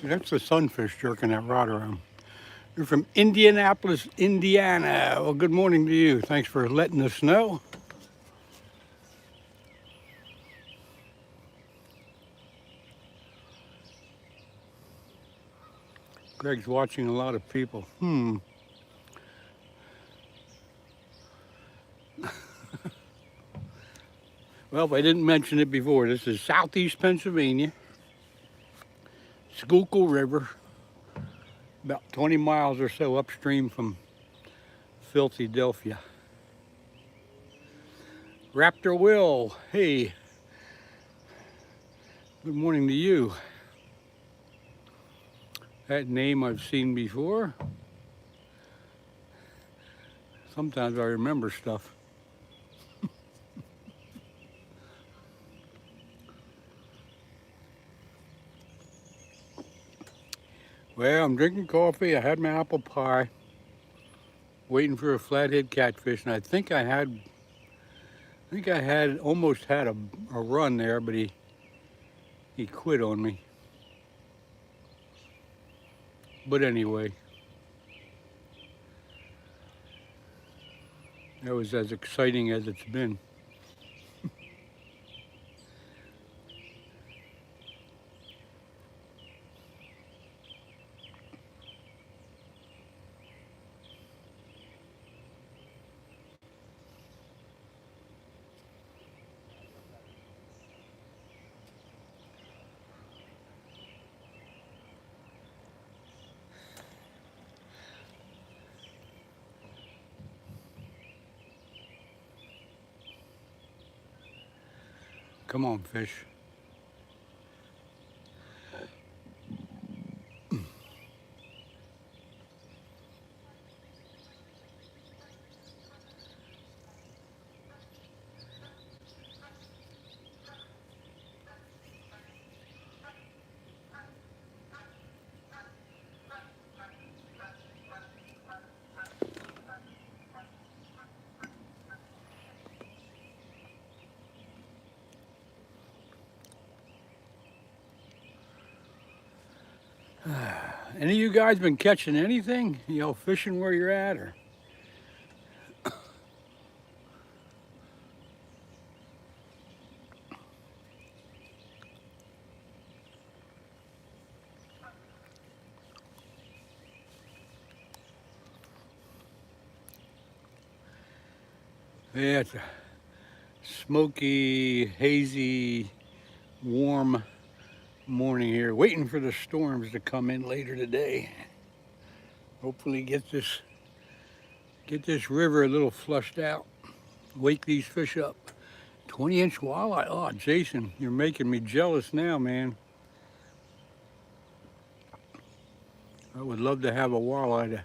See, that's the sunfish jerking that rod around. You're from Indianapolis, Indiana. Well, good morning to you. Thanks for letting us know. Greg's watching a lot of people. Well, if I didn't mention it before, this is southeast Pennsylvania, Schuylkill River, about 20 miles or so upstream from Philadelphia. Raptor Will, hey, good morning to you. That name I've seen before. Sometimes I remember stuff. Well, I'm drinking coffee. I had my apple pie, waiting for a flathead catfish, and I think I almost had a run there, but he quit on me. But anyway, that was as exciting as it's been. Come on, fish. Any of you guys been catching anything? You know, fishing where you're at, or? Yeah, it's a smoky, hazy, warm morning here, waiting for the storms to come in later today. Hopefully get this river a little flushed out. Wake these fish up. 20-inch walleye. Oh, Jason, you're making me jealous now, man. I would love to have a walleye to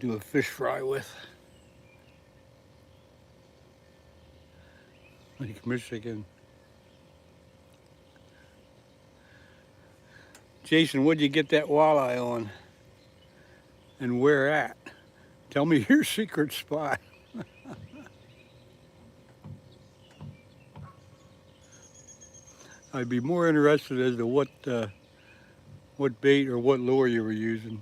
do a fish fry with. Lake Michigan. Jason, what'd you get that walleye on? And where at? Tell me your secret spot. I'd be more interested as to what bait or what lure you were using.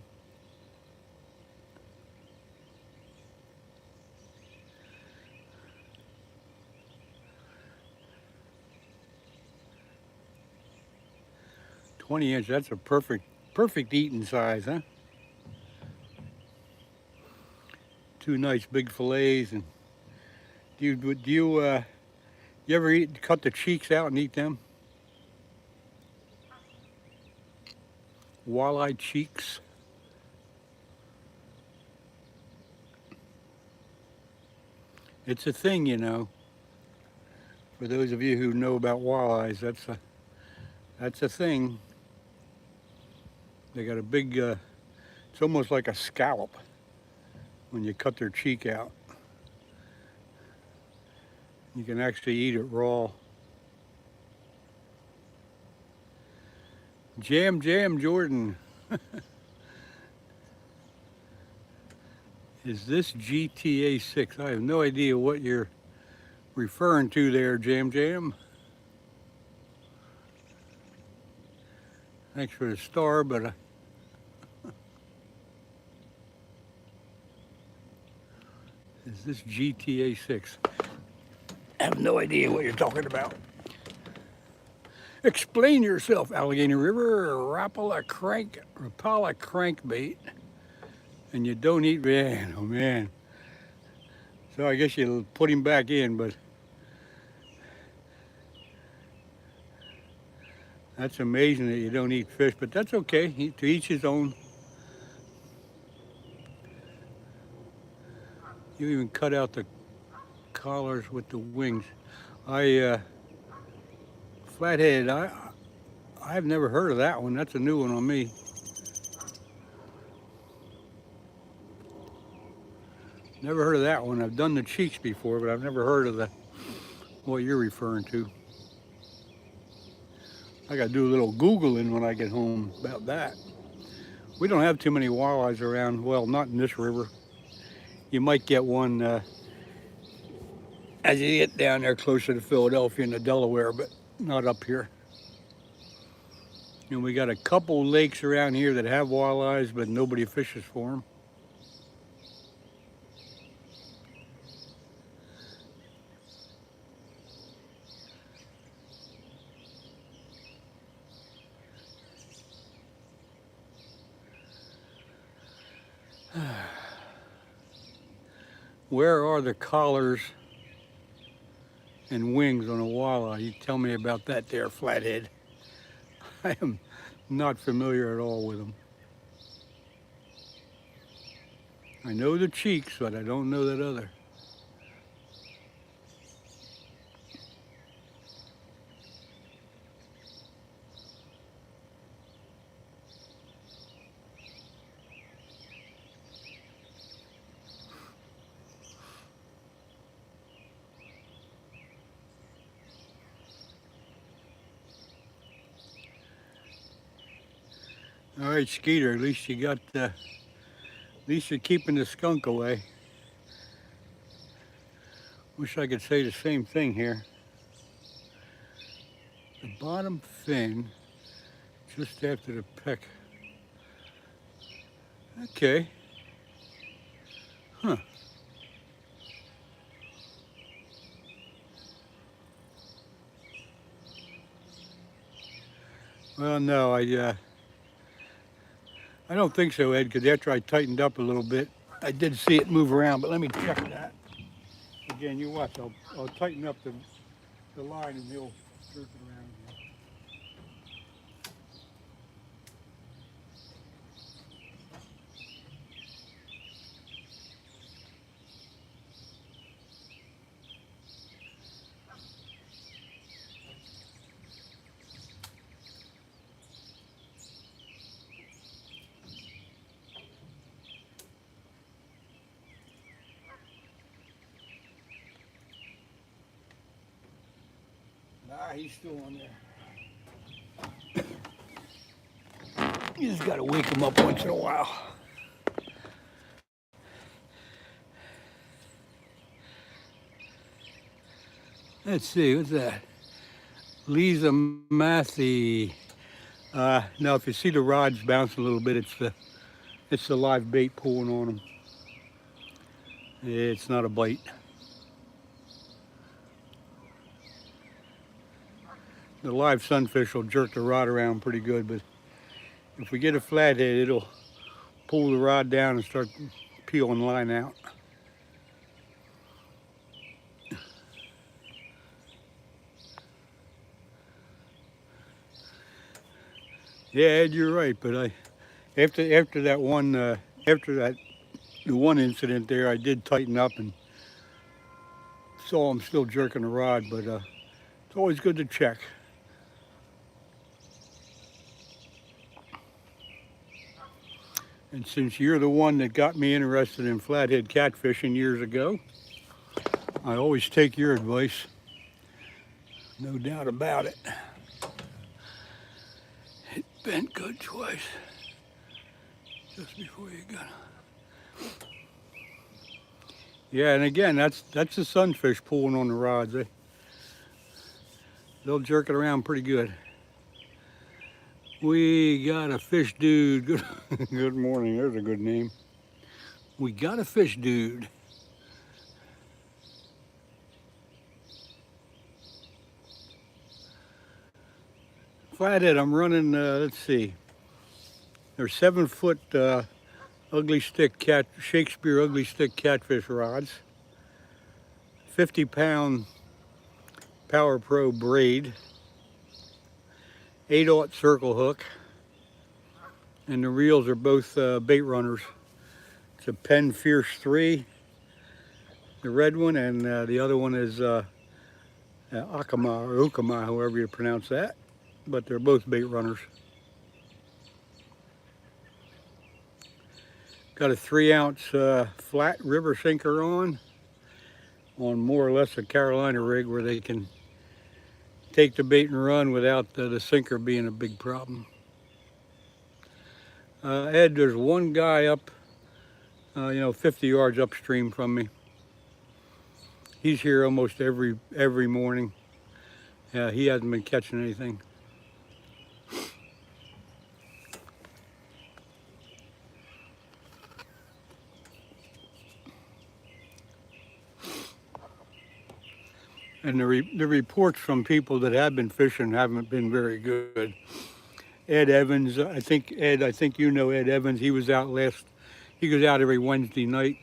"20-inch, that's a perfect eating size, huh? Two nice big fillets. And do you ever cut the cheeks out and eat them? Walleye cheeks. It's a thing, you know. For those of you who know about walleyes, that's a thing. They got a big, it's almost like a scallop when you cut their cheek out. You can actually eat it raw. Jam Jordan. Is this GTA 6? I have no idea what you're referring to there, Jam. Thanks for the star, but is this GTA 6? I have no idea what you're talking about. Explain yourself, Allegheny River, Rapala crankbait. And you don't eat, man, oh man. So I guess you'll put him back in, but that's amazing that you don't eat fish, but that's okay, to each his own. You even cut out the collars with the wings. Flathead, I've never heard of that one. That's a new one on me. Never heard of that one. I've done the cheeks before, but I've never heard of what you're referring to. I gotta do a little Googling when I get home about that. We don't have too many walleyes around. Well, not in this river. You might get one as you get down there closer to Philadelphia and the Delaware, but not up here. And we got a couple lakes around here that have walleyes, but nobody fishes for them. Where are the collars and wings on a walleye? You tell me about that there, Flathead. I am not familiar at all with them. I know the cheeks, but I don't know that other. All right, Skeeter, at least you got, at least you're keeping the skunk away. Wish I could say the same thing here. The bottom fin, just after the peck. Okay. Huh. Well, no, I don't think so, Ed, because after I tightened up a little bit, I did see it move around, but let me check that. Again, you watch, I'll tighten up the line and he'll jerk it around again. Ah, he's still on there. You just gotta wake him up once in a while. Let's see, what's that? Lisa Mathy. Now, if you see the rods bounce a little bit, it's the live bait pulling on them. It's not a bite. The live sunfish will jerk the rod around pretty good, but if we get a flathead, it'll pull the rod down and start peeling line out. Yeah, Ed, you're right, but after that one the one incident there, I did tighten up and saw him still jerking the rod, but it's always good to check. And since you're the one that got me interested in flathead catfishing years ago, I always take your advice, no doubt about it. It bent good twice, just before you got it. Yeah, and again, that's the sunfish pulling on the rods. They'll jerk it around pretty good. We got a fish dude. Good morning, there's a good name. We got a fish dude. Flathead, I'm running, let's see. They're 7-foot ugly stick Shakespeare ugly stick catfish rods. 50-pound Power Pro braid. 8/0 circle hook. And the reels are both bait runners. It's a Penn Fierce 3, the red one, and the other one is Akama or Ukama, however you pronounce that. But they're both bait runners. Got a 3-ounce flat river sinker on more or less a Carolina rig where they can take the bait and run without the sinker being a big problem. Ed, there's one guy up, 50 yards upstream from me. He's here almost every morning. He hasn't been catching anything. And the reports from people that have been fishing haven't been very good. Ed Evans, I think you know Ed Evans. He goes out every Wednesday night.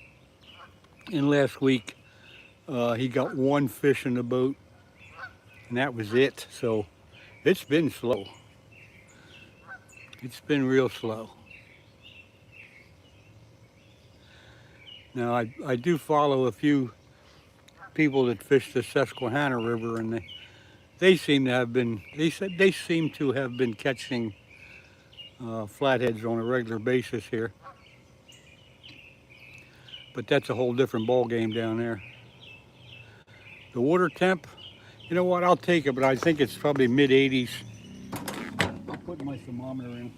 And last week, he got one fish in the boat, and that was it. So it's been slow. It's been real slow. Now, I do follow a few people that fish the Susquehanna River, and they seem to have been catching flatheads on a regular basis here. But that's a whole different ball game down there. The water temp, you know what, I'll take it, but I think it's probably mid-80s. I'll put my thermometer in.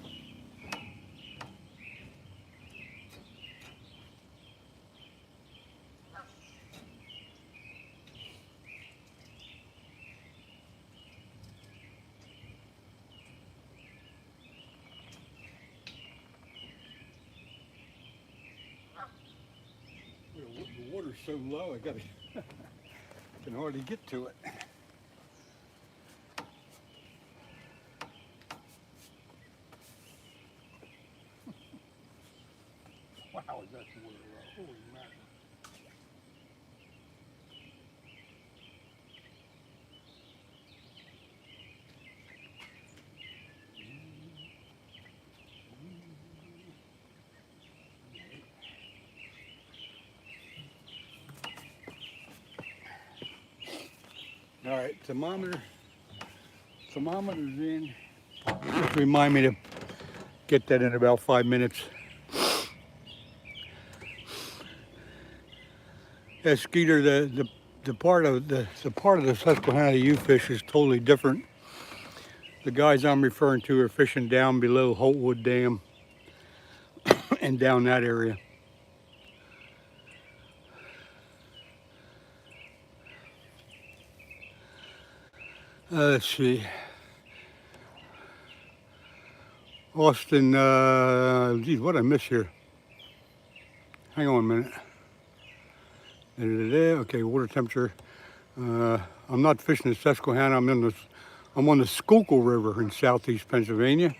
water's so low, I can hardly get to it. Wow, is that water low? Holy mackerel. All right, thermometer's in. Just remind me to get that in about 5 minutes. Yeah, Skeeter, the part of the Susquehanna that you fish is totally different. The guys I'm referring to are fishing down below Holtwood Dam and down that area. Let's see. Austin, geez, what did I miss here? Hang on a minute. Okay, water temperature. I'm not fishing the Susquehanna. I'm on the Schuylkill River in southeast Pennsylvania,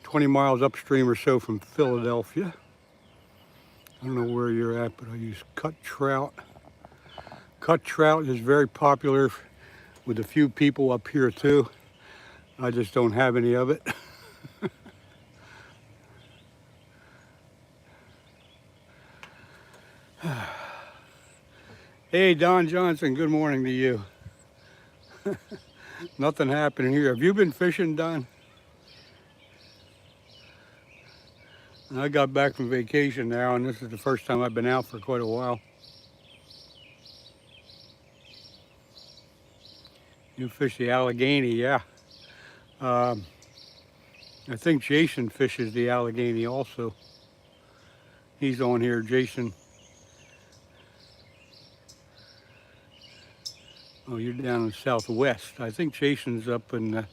20 miles upstream or so from Philadelphia. I don't know where you're at, but I use cut trout. Cut trout is very popular with a few people up here too. I just don't have any of it. Hey, Don Johnson, good morning to you. Nothing happening here. Have you been fishing, Don? I got back from vacation now, and this is the first time I've been out for quite a while. You fish the Allegheny, yeah. I think Jason fishes the Allegheny also. He's on here, Jason. Oh, you're down in the southwest. I think Jason's up in the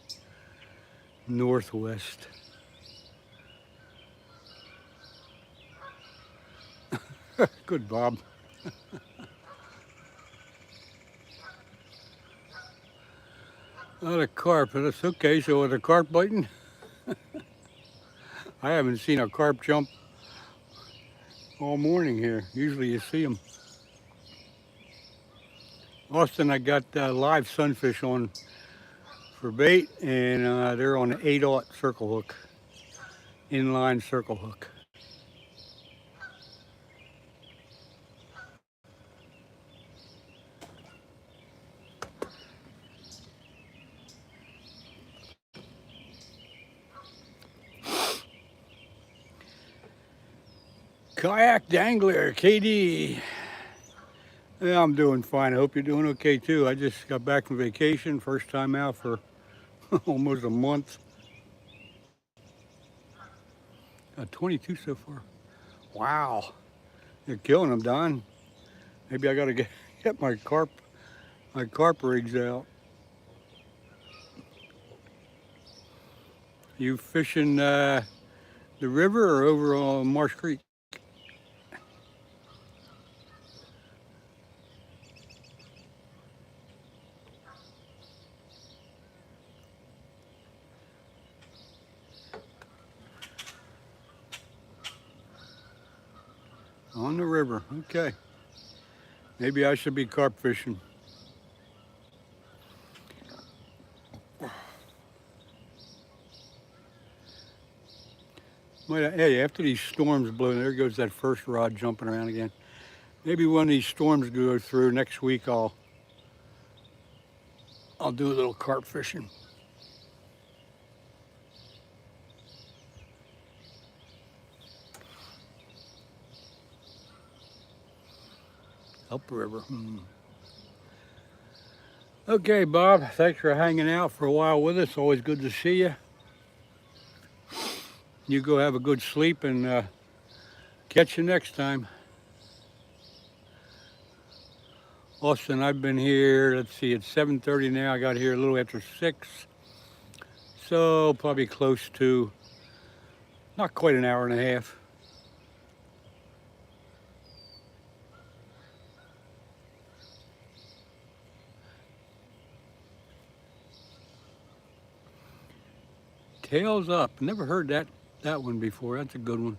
northwest. Good, Bob. Not a carp, but that's okay. So are the carp biting? I haven't seen a carp jump all morning here. Usually you see them. Austin, I got live sunfish on for bait, and they're on an 8/0 circle hook, inline circle hook. Kayak Dangler, KD. Yeah, I'm doing fine. I hope you're doing okay too. I just got back from vacation, first time out for almost a month. 22 so far. Wow, you're killing them, Don. Maybe I gotta get my carp rigs out. You fishing the river or over on Marsh Creek? On the river, okay. Maybe I should be carp fishing. Hey, after these storms blow, there goes that first rod jumping around again. Maybe when these storms go through next week, I'll do a little carp fishing. Upriver. Okay, Bob, thanks for hanging out for a while with us. Always good to see you. You go have a good sleep, and catch you next time. Austin, I've been here, let's see, it's 7:30 now. I got here a little after 6. So probably close to, not quite an hour and a half. Tails up. Never heard that one before. That's a good one.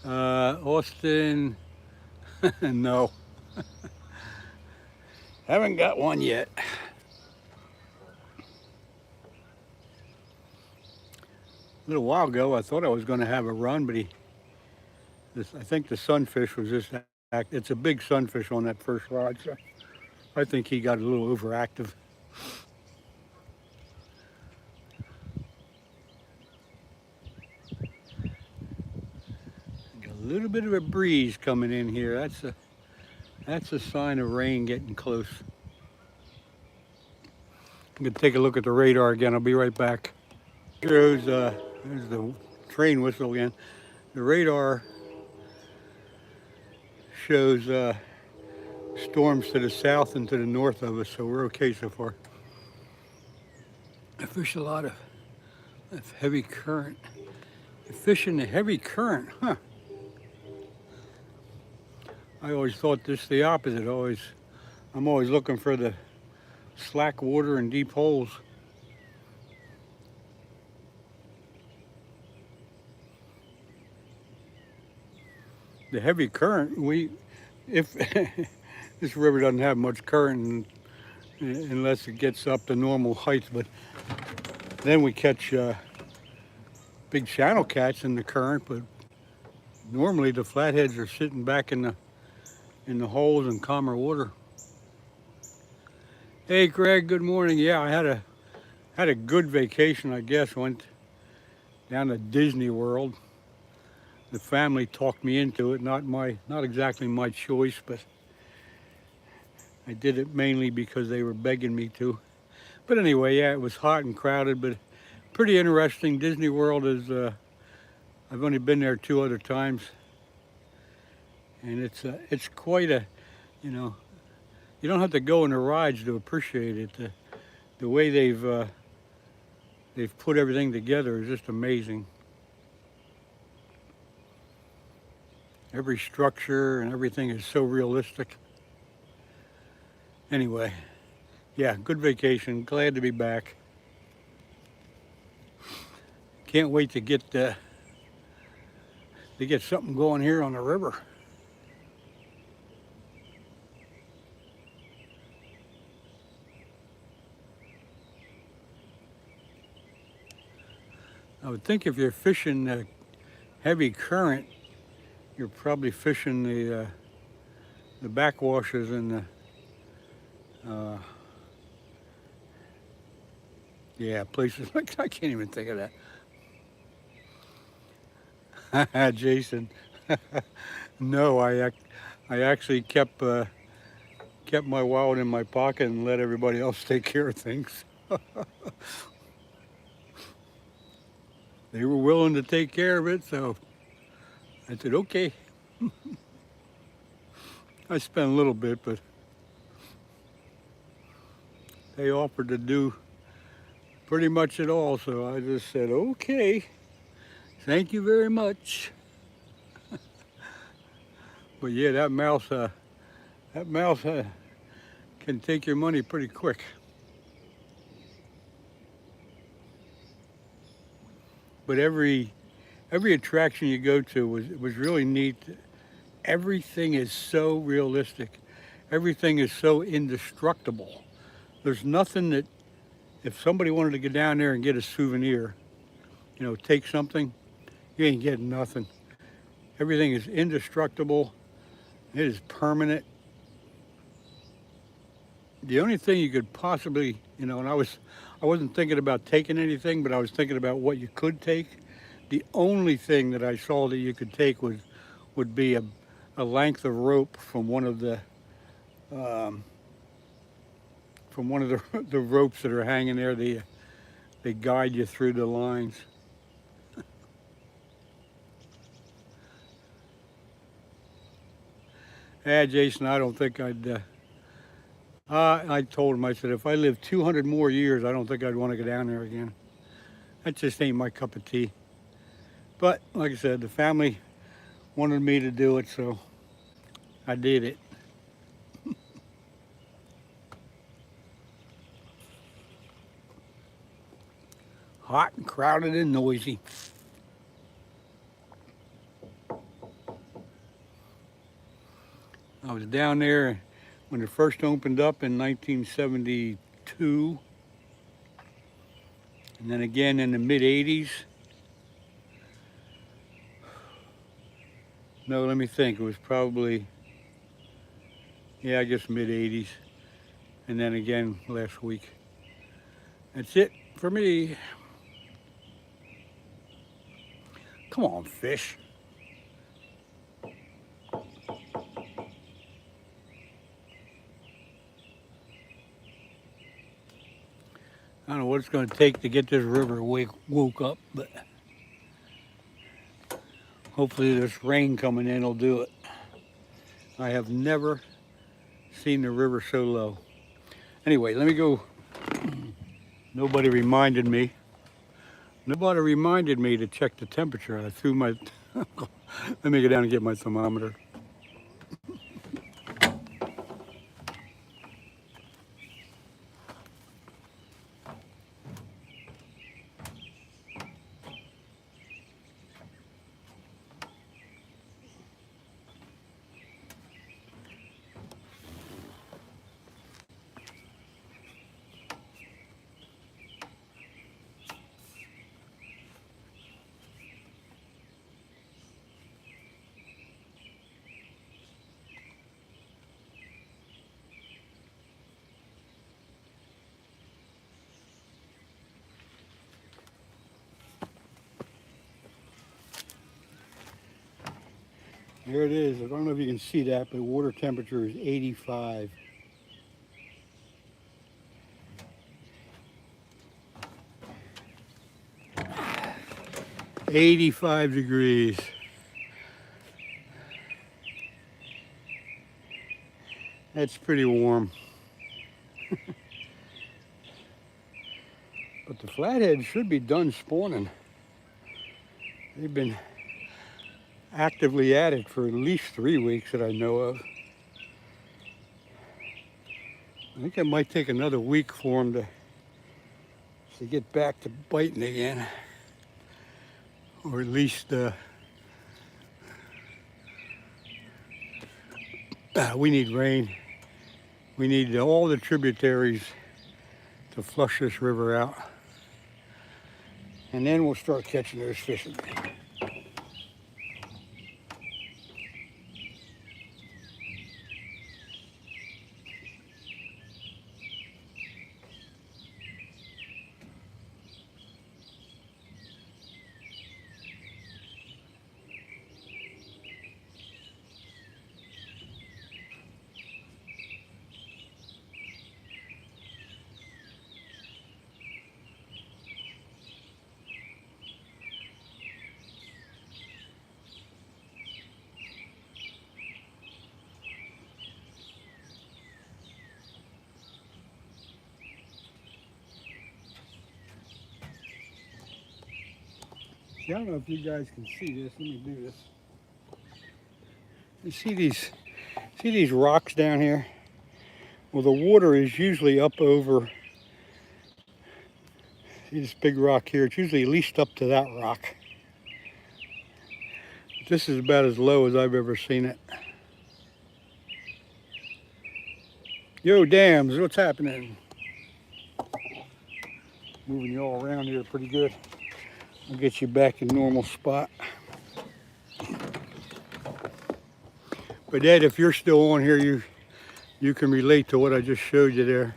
Austin, no. Haven't got one yet. A little while ago, I thought I was going to have a run, but I think the sunfish was just it's a big sunfish on that first rod, so I think he got a little overactive. Got a little bit of a breeze coming in here. That's a sign of rain getting close. I'm gonna take a look at the radar again. I'll be right back. There's the train whistle again. The radar shows storms to the south and to the north of us, so we're okay so far. I fish a lot of heavy current. I fish in the heavy current, huh? I always thought this the opposite. I'm always looking for the slack water and deep holes. The heavy current, if this river doesn't have much current unless it gets up to normal heights, but then we catch big channel cats in the current, but normally the flatheads are sitting back in the holes in calmer water. Hey Greg, good morning. Yeah, I had a good vacation, I guess. Went down to Disney World. The family talked me into it, not exactly my choice, but I did it mainly because they were begging me to. But anyway, yeah, it was hot and crowded, but pretty interesting. Disney World is, I've only been there 2 other times, and it's quite a, you don't have to go in the rides to appreciate it. The way they've put everything together is just amazing. Every structure and everything is so realistic. Anyway, yeah, good vacation. Glad to be back. Can't wait to get something going here on the river. I would think if you're fishing heavy current, you're probably fishing the backwashes and yeah, places like, I can't even think of that. Jason, no, I actually kept my wallet in my pocket and let everybody else take care of things. They were willing to take care of it, so I said, okay. I spent a little bit, but they offered to do pretty much it all, so I just said, okay, thank you very much. But yeah, that mouse can take your money pretty quick. But every attraction you go to was really neat. Everything is so realistic. Everything is so indestructible. There's nothing that, if somebody wanted to get down there and get a souvenir, take something, you ain't getting nothing. Everything is indestructible. It is permanent. The only thing you could possibly, and I wasn't thinking about taking anything, but I was thinking about what you could take. The only thing that I saw that you could take would be a length of rope from one of the the ropes that are hanging there. They guide you through the lines. Yeah, Jason, I don't think I told him, I said, if I live 200 more years, I don't think I'd want to go down there again. That just ain't my cup of tea. But like I said, the family wanted me to do it, so I did it. hot and crowded and noisy. I was down there when it first opened up in 1972, and then again in the mid-80s. No, let me think. It was probably, yeah, I guess mid-80s. And then again last week. That's it for me. Come on, fish. I don't know what it's going to take to get this river woke up, but hopefully this rain coming in will do it. I have never seen the river so low. Anyway, let me go. Nobody reminded me to check the temperature. I threw my, let me go down and get my thermometer. There it is. I don't know if you can see that, but water temperature is 85. $85 degrees. That's pretty warm. But the flatheads should be done spawning. They've been actively at it for at least 3 weeks that I know of. I think it might take another week for them to get back to biting again. Or at least we need rain. We need all the tributaries to flush this river out. And then we'll start catching those fish again. See, I don't know if you guys can see this. Let me do this. You see these rocks down here? Well, the water is usually up over, see this big rock here? It's usually at least up to that rock. This is about as low as I've ever seen it. Yo, dams, what's happening? Moving you all around here pretty good. I'll get you back in normal spot. But Ed, if you're still on here, you can relate to what I just showed you there.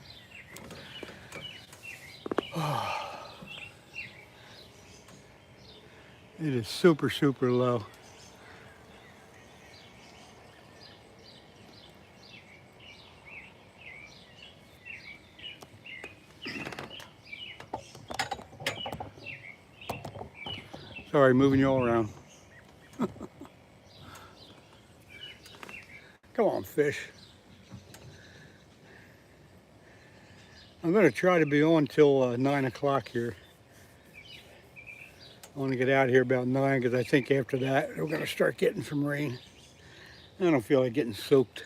It is super, super low. Sorry, moving you all around. Come on, fish. I'm going to try to be on till 9 o'clock here. I want to get out of here about 9 because I think after that we're going to start getting some rain. I don't feel like getting soaked.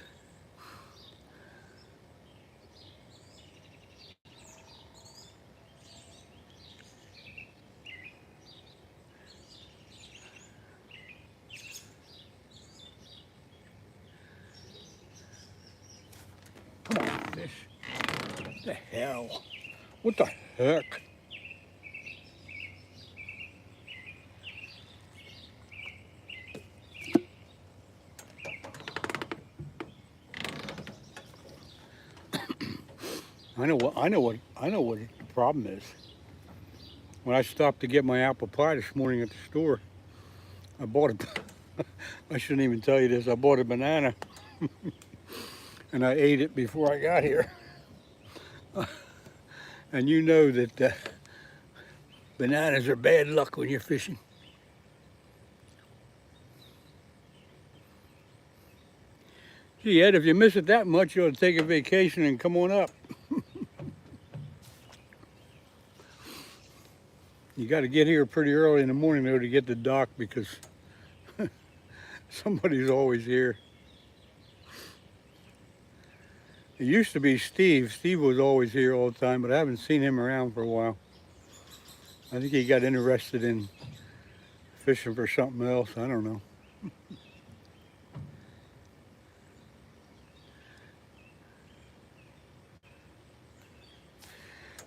The hell? What the heck? I know what the problem is. When I stopped to get my apple pie this morning at the store, I bought a, I shouldn't even tell you this, I bought a banana and I ate it before I got here. And you know that bananas are bad luck when you're fishing. Gee, Ed, if you miss it that much, you ought to take a vacation and come on up. You got to get here pretty early in the morning, though, to get the dock because somebody's always here. It used to be Steve. Steve was always here all the time, but I haven't seen him around for a while. I think he got interested in fishing for something else. I don't know.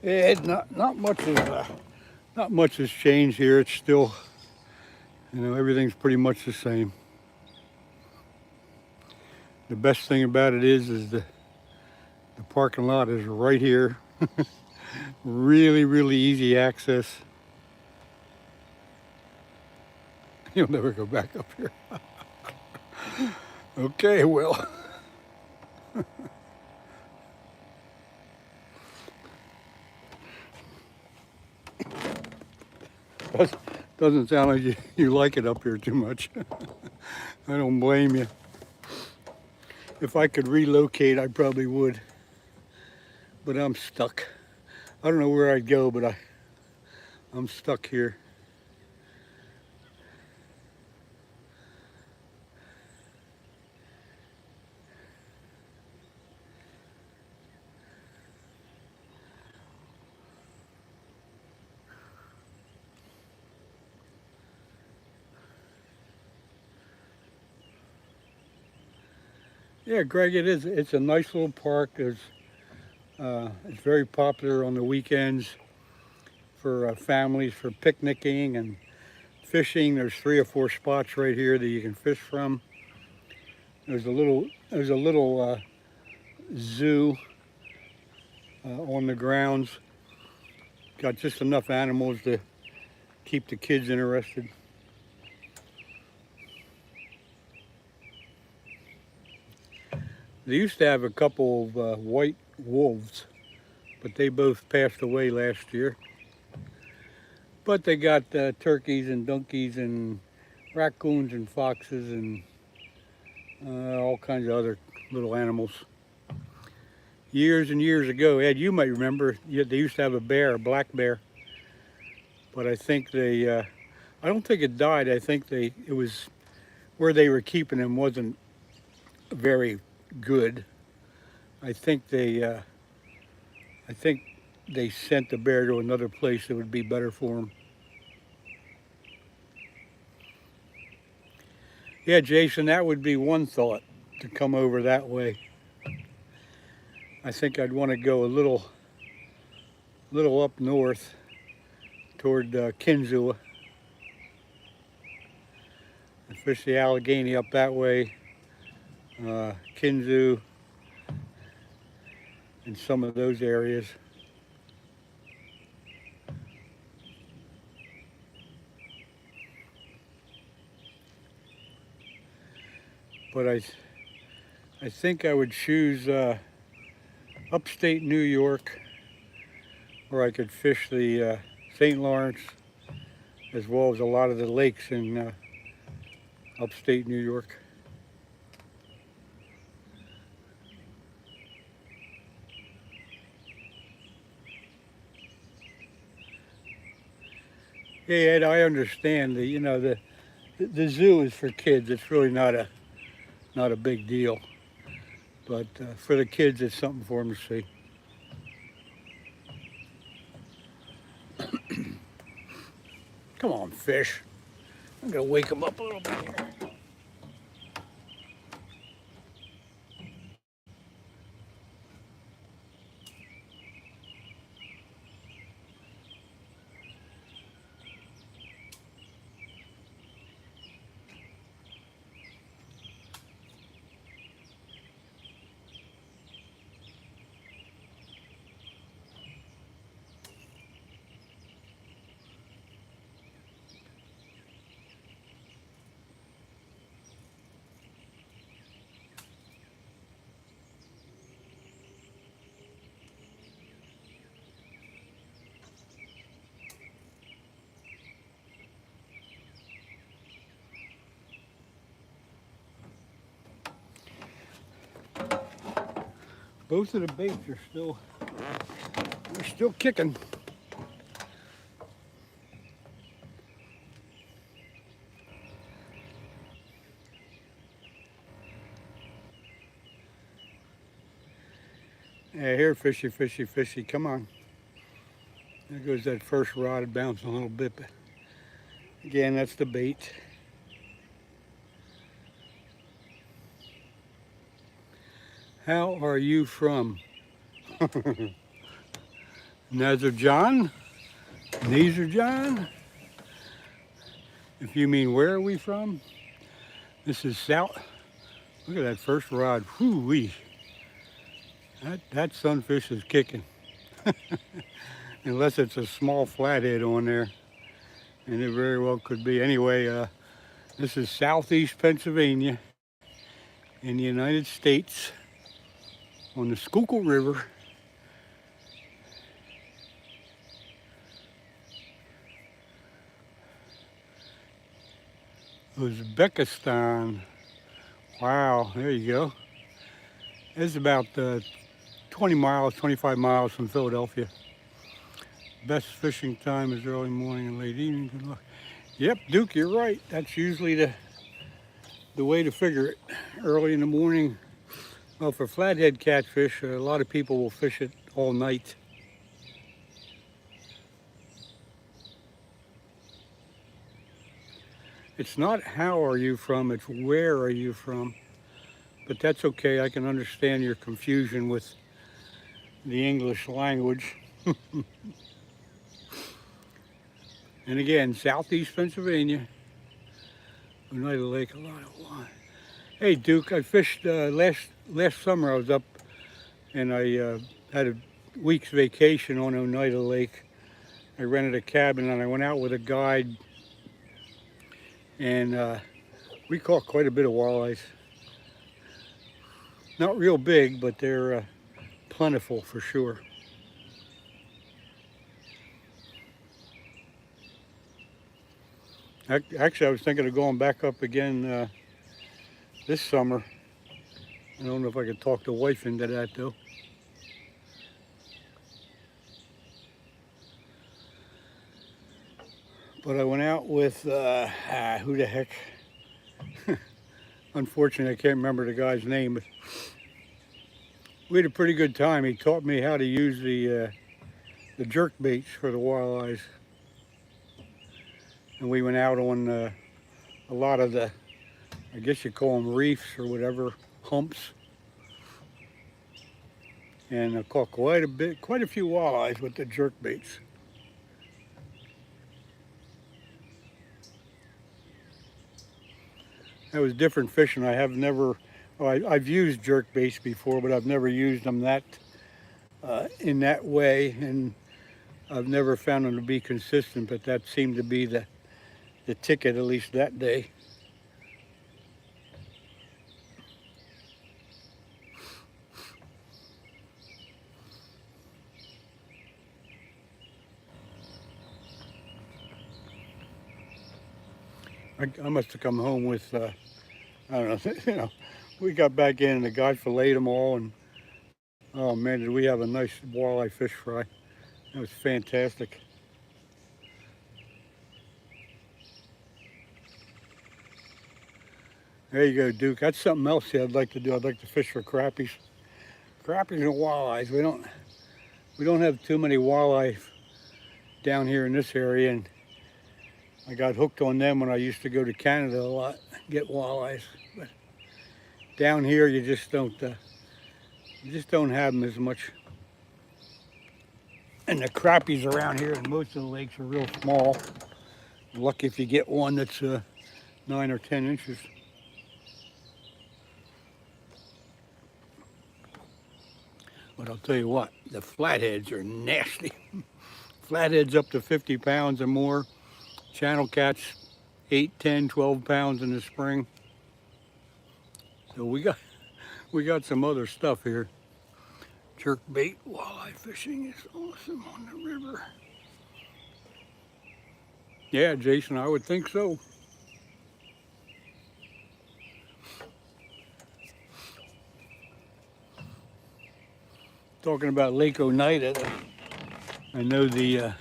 Yeah, not much has changed here. It's still, everything's pretty much the same. The best thing about it is the parking lot is right here. Really, really easy access. You'll never go back up here. Okay, well. Doesn't sound like you like it up here too much. I don't blame you. If I could relocate, I probably would. But I'm stuck. I don't know where I'd go, but I'm stuck here. Yeah, Greg, it is. It's a nice little park. It's very popular on the weekends for families, for picnicking and fishing. There's 3 or 4 spots right here that you can fish from. There's a little zoo on the grounds. Got just enough animals to keep the kids interested. They used to have a couple of white wolves, but they both passed away last year. But they got turkeys and donkeys and raccoons and foxes and all kinds of other little animals. Years and years ago, Ed, you might remember, they used to have a bear, a black bear. But I think I don't think it died. I think it was where they were keeping him wasn't very good. I think they sent the bear to another place that would be better for him. Yeah, Jason, that would be one thought, to come over that way. I think I'd want to go a little up north toward Kinzua and fish the Allegheny up that way. Kinzu and some of those areas. But I think I would choose upstate New York, where I could fish the St. Lawrence as well as a lot of the lakes in upstate New York. Yeah, Ed, I understand that the zoo is for kids. It's really not a big deal, but for the kids, it's something for them to see. Come on, fish. I'm gonna wake them up a little bit here. Both of the baits are still kicking. Yeah, here, fishy, fishy, fishy. Come on. There goes that first rod bouncing a little bit. But again, that's the bait. How are you from? Nazarjan? Nazarjan? If you mean where are we from? This is south. Look at that first rod. Whoo-wee. That sunfish is kicking. Unless it's a small flathead on there. And it very well could be. Anyway, this is southeast Pennsylvania in the United States on the Schuylkill River. Uzbekistan. Wow, there you go. It's about 20 miles, 25 miles from Philadelphia. Best fishing time is early morning and late evening. Good luck. Yep, Duke, you're right. That's usually the way to figure it. Early in the morning. Well, for flathead catfish, a lot of people will fish it all night. It's not how are you from, it's where are you from. But that's okay, I can understand your confusion with the English language. And again, southeast Pennsylvania, Oneida Lake, a lot of wine. Hey Duke, I fished last summer. I was up and I had a week's vacation on Oneida Lake. I rented a cabin and I went out with a guide, and we caught quite a bit of walleyes. Not real big, but they're plentiful for sure. Actually, I was thinking of going back up again this summer. I don't know if I could talk the wife into that though. But I went out with, who the heck? Unfortunately, I can't remember the guy's name, but we had a pretty good time. He taught me how to use the jerk baits for the walleyes. And we went out on a lot of the, I guess you call them reefs or whatever, humps. And I caught quite a few walleyes with the jerk baits. That was different fishing. I have never, well, I've used jerk baits before, but I've never used them in that way. And I've never found them to be consistent, but that seemed to be the ticket, at least that day. I must have come home with, I don't know, you know, we got back in and the guy filleted them all, and oh man, did we have a nice walleye fish fry. That was fantastic. There you go, Duke. That's something else I'd like to do. I'd like to fish for crappies. Crappies and walleyes. We don't have too many walleye down here in this area, and I got hooked on them when I used to go to Canada a lot, get walleyes. But down here, you just don't have them as much. And the crappies around here in most of the lakes are real small. You're lucky if you get one that's 9 or 10 inches. But I'll tell you what, the flatheads are nasty. Flatheads up to 50 pounds or more. Channel cats 8, 10, 12 pounds in the spring. So we got some other stuff here. Jerkbait walleye fishing is awesome on the river. Yeah, Jason, I would think so. talking about Lake Oneida. I know the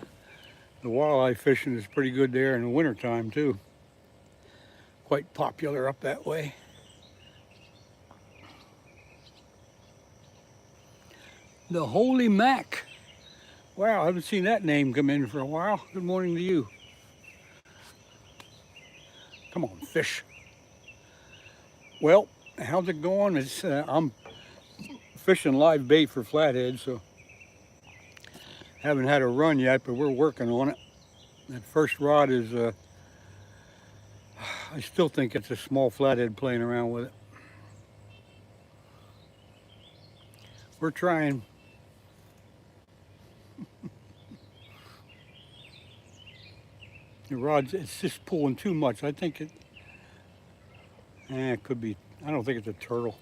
walleye fishing is pretty good there in the wintertime too. Quite popular up that way. The Holy Mac. Wow, I haven't seen that name come in for a while. Good morning to you. Come on, fish. Well, how's it going? I'm fishing live bait for flatheads, so haven't had a run yet, but we're working on it. That first rod is, I still think it's a small flathead playing around with it. We're trying. The rod's, it's just pulling too much. I think it could be, I don't think it's a turtle.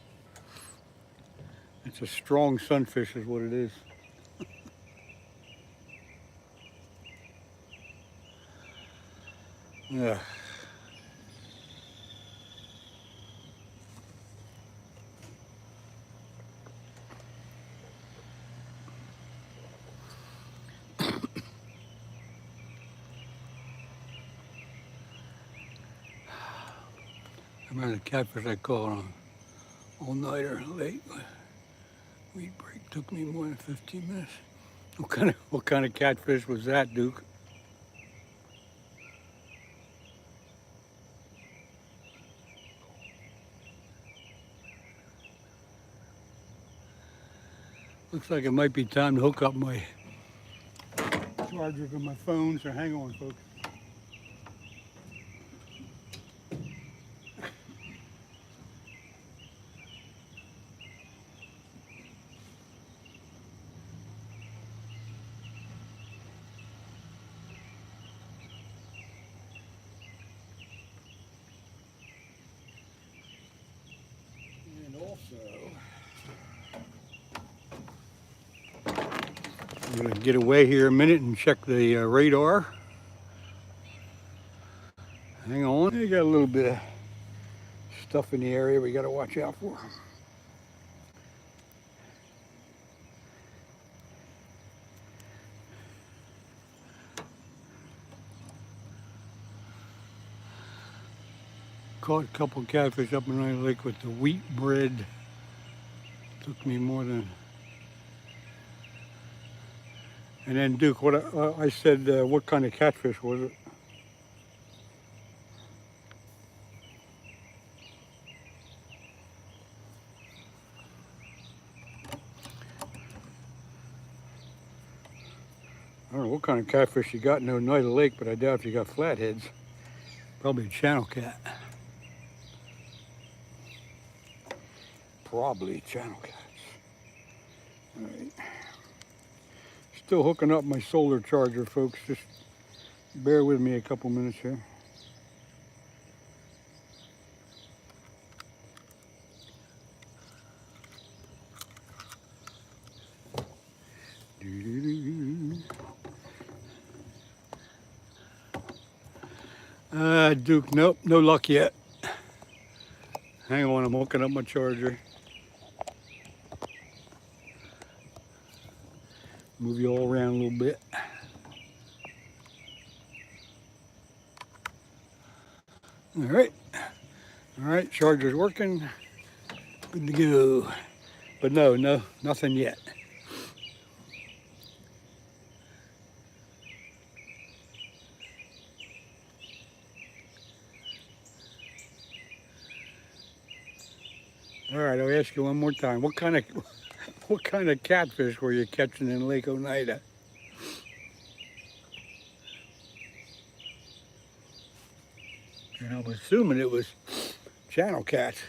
It's a strong sunfish is what it is. Yeah. I remember the catfish I caught on all-nighter late. Weed break took me more than 15 minutes. What kind of catfish was that, Duke? Looks like it might be time to hook up my charger to my phone, so hang on, folks. And also, I'm going to get away here a minute and check the radar. Hang on. You got a little bit of stuff in the area we got to watch out for. Caught a couple of catfish up in the lake with the wheat bread. Took me more than. And then Duke, what I said, what kind of catfish was it? I don't know what kind of catfish you got in Oneida Lake, but I doubt if you got flatheads. Probably a channel cat. Probably channel cats. All right. Still hooking up my solar charger, folks. Just bear with me a couple minutes here. Duke, nope, no luck yet. Hang on, I'm hooking up my charger. Move you all around a little bit. All right, charger's working. Good to go. But no, nothing yet. All right, I'll ask you one more time. What kind of catfish were you catching in Lake Oneida? And I'm assuming it was channel cats.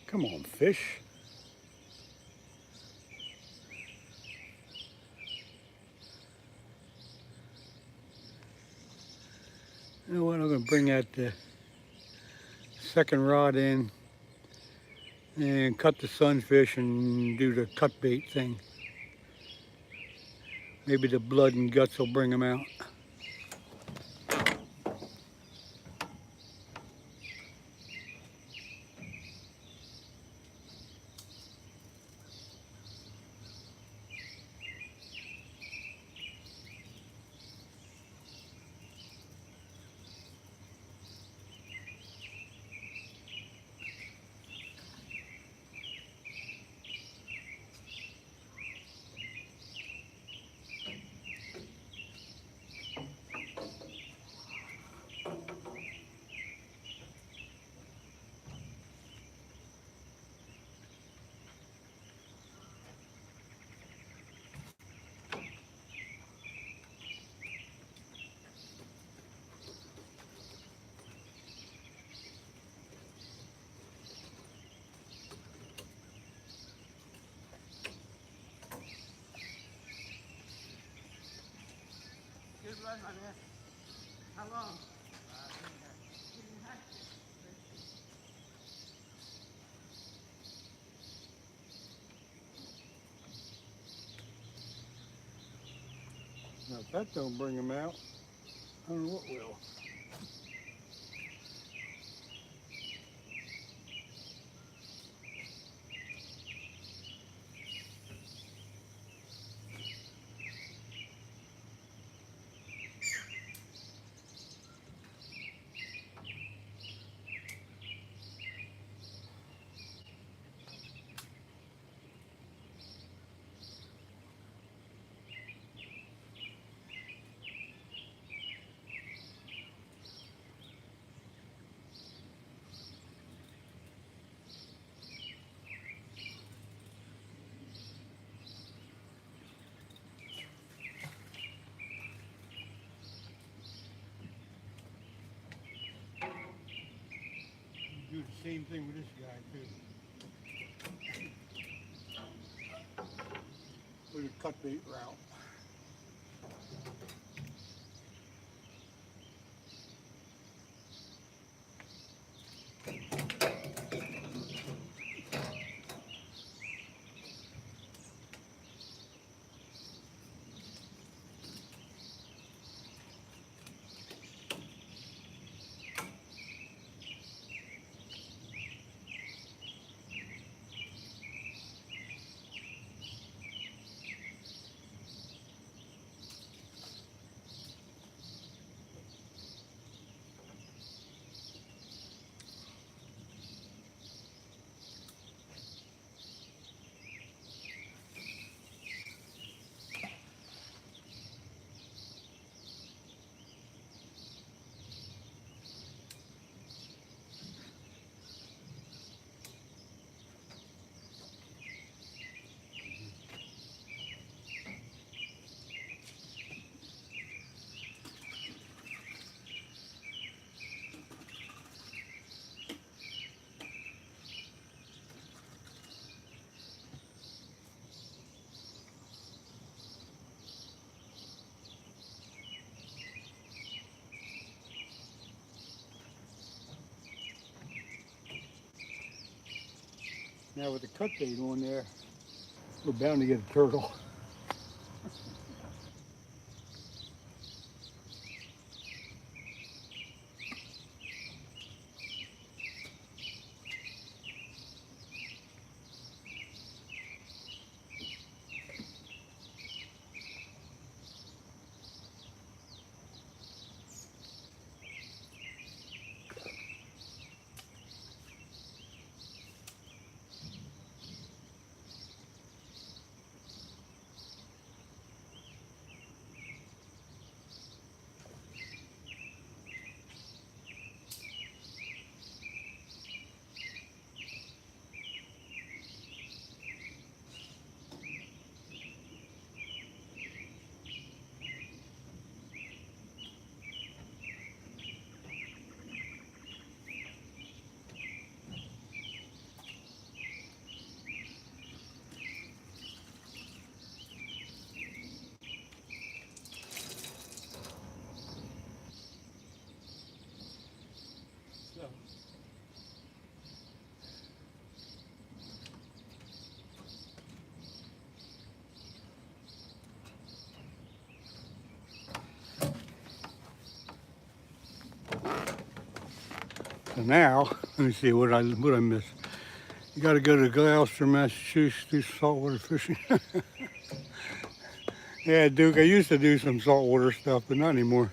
Come on, fish. You know what, I'm going to bring that second rod in and cut the sunfish and do the cut bait thing. Maybe the blood and guts will bring them out. Good run, my man. How long? Now if that don't bring them out, I don't know what will. Do the same thing with this guy too. With a cut bait route. Now with the cut bait on there, we're bound to get a turtle. now, let me see what I missed. You got to go to Gloucester, Massachusetts, do saltwater fishing. Yeah, Duke, I used to do some saltwater stuff, but not anymore.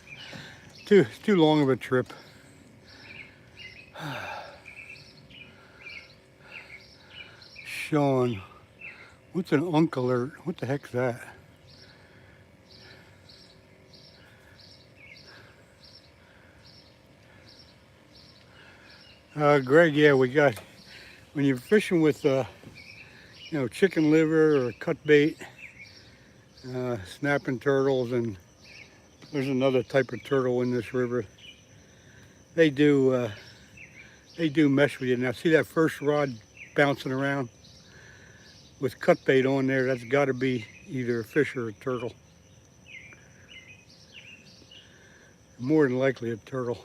It's too long of a trip. Sean, what's an unk alert? What the heck's that? Greg, yeah, we got, when you're fishing with, chicken liver or cut bait, snapping turtles, and there's another type of turtle in this river. They do mess with you. Now see that first rod bouncing around with cut bait on there? That's got to be either a fish or a turtle. More than likely a turtle.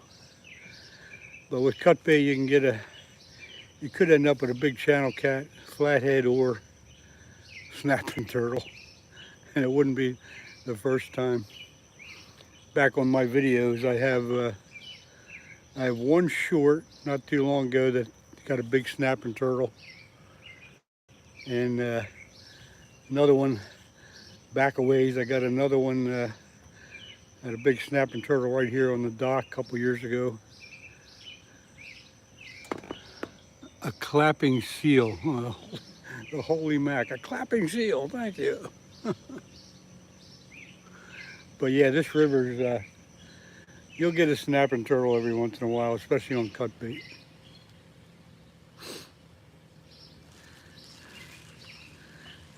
But with cut bait, you could end up with a big channel cat, flathead, or snapping turtle, and it wouldn't be the first time. Back on my videos, I have one short not too long ago that got a big snapping turtle, and another one back a ways. I got another one had a big snapping turtle right here on the dock a couple years ago. A clapping seal. Oh, the holy mac, a clapping seal, thank you. But yeah, this river's, you'll get a snapping turtle every once in a while, especially on cut bait.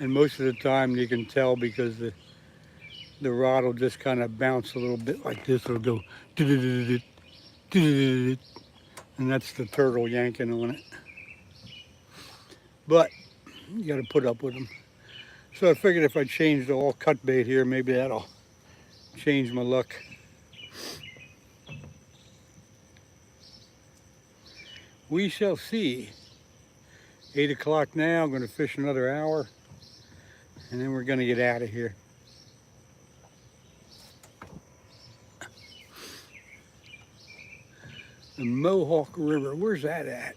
And most of the time you can tell because the rod will just kind of bounce a little bit like this. It'll go, and that's the turtle yanking on it. But you got to put up with them. So I figured if I changed to all cut bait here, maybe that'll change my luck. We shall see. 8 o'clock now. I'm going to fish another hour, and then we're going to get out of here. The Mohawk River. Where's that at?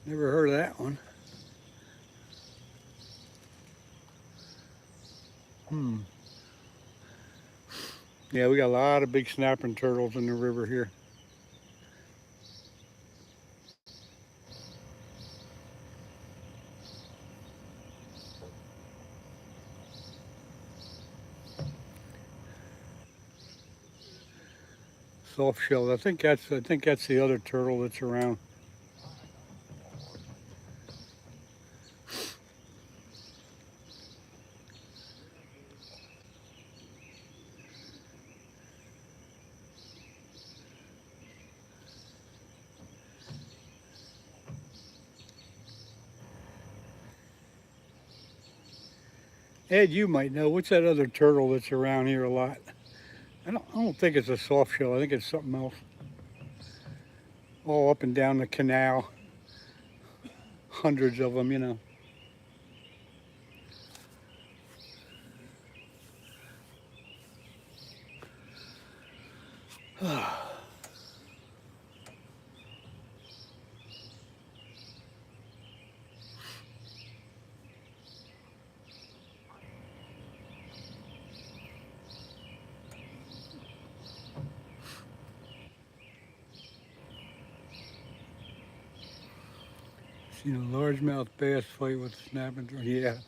Never heard of that one. Yeah, we got a lot of big snapping turtles in the river here. Soft shell. I think that's the other turtle that's around. Ed, you might know, what's that other turtle that's around here a lot? I don't think it's a soft shell. I think it's something else. All up and down the canal. Hundreds of them, you know. Seen a largemouth bass fight with a snapping turtle. Yeah.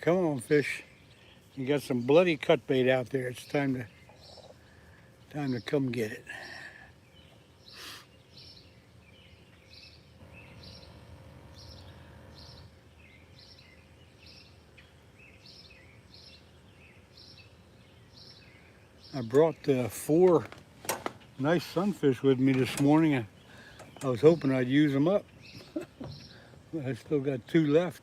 Come on, fish. You got some bloody cut bait out there. It's time to come get it. I brought 4 nice sunfish with me this morning. I was hoping I'd use them up. I still got 2 left.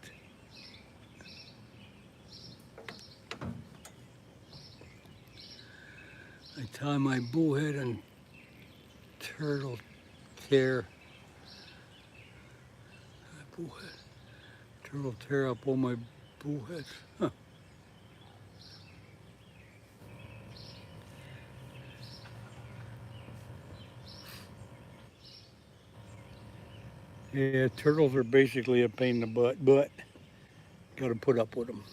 I tie my bullhead and turtle tear. Bullhead. Turtle tear up all my bullheads. Huh. Yeah, turtles are basically a pain in the butt, but got to put up with them.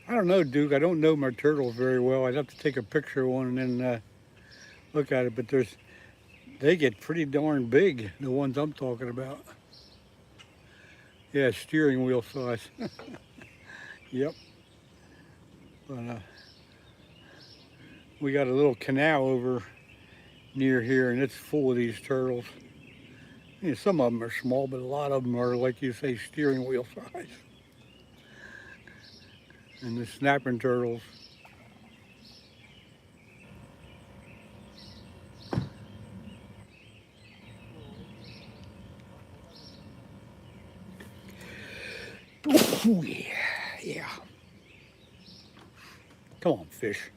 I don't know, Duke. I don't know my turtles very well. I'd have to take a picture of one and then look at it. But they get pretty darn big, the ones I'm talking about. Yeah, steering wheel size. Yep. But we got a little canal over near here, and it's full of these turtles. Yeah, some of them are small, but a lot of them are, like you say, steering wheel size. And the snapping turtles. Ooh, yeah, yeah. Come on, fish.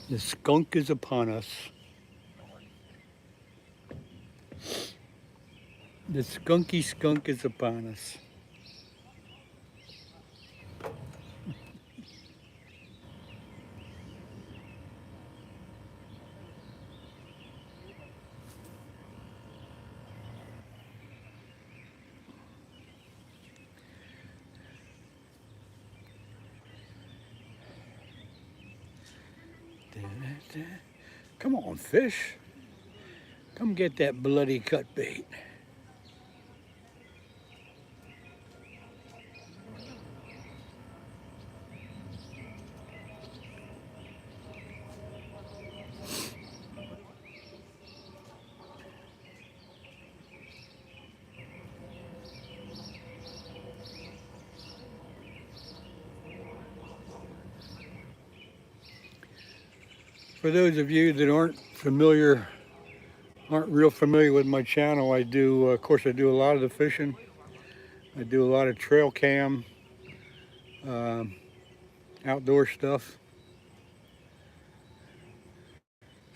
The skunk is upon us. The skunky skunk is upon us. Come on, fish. Come get that bloody cut bait. For those of you that aren't real familiar with my channel, I do, of course, I do a lot of the fishing. I do a lot of trail cam, outdoor stuff.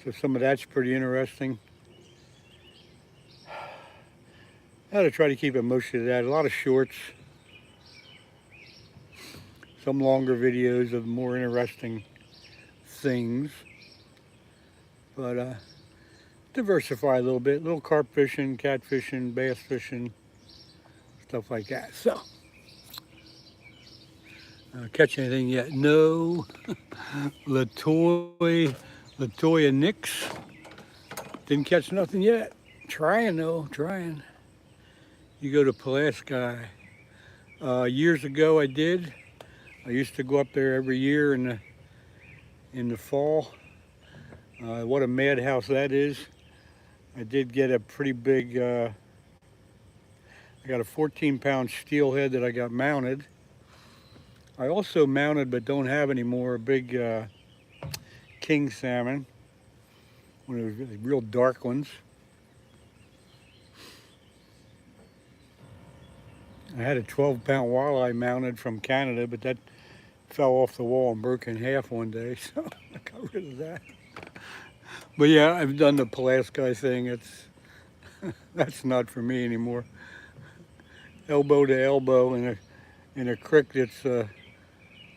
So some of that's pretty interesting. I gotta try to keep it mostly to that. A lot of shorts, some longer videos of more interesting things. But diversify a little bit. Little carp fishing, cat fishing, bass fishing, stuff like that. So, catch anything yet? No. Latoya Nix. Didn't catch nothing yet. Trying though, trying. You go to Pulaski. Years ago I did. I used to go up there every year in the fall. What a madhouse that is. I did get a pretty big, I got a 14-pound steelhead that I got mounted. I also mounted, but don't have anymore, a big king salmon, one of those real dark ones. I had a 12-pound walleye mounted from Canada, but that fell off the wall and broke in half one day, so I got rid of that. But yeah, I've done the Pulaski thing. That's not for me anymore. Elbow to elbow in a creek that's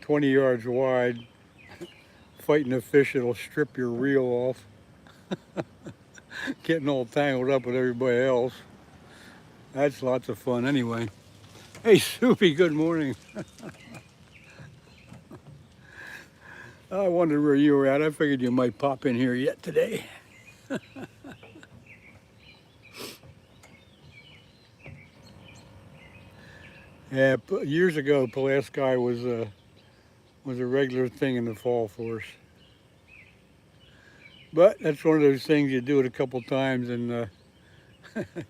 20 yards wide, fighting a fish that'll strip your reel off, getting all tangled up with everybody else. That's lots of fun anyway. Hey, Soupy, good morning. I wondered where you were at. I figured you might pop in here yet today. Yeah, years ago, Pulaski was a regular thing in the fall for us. But that's one of those things you do it a couple times and you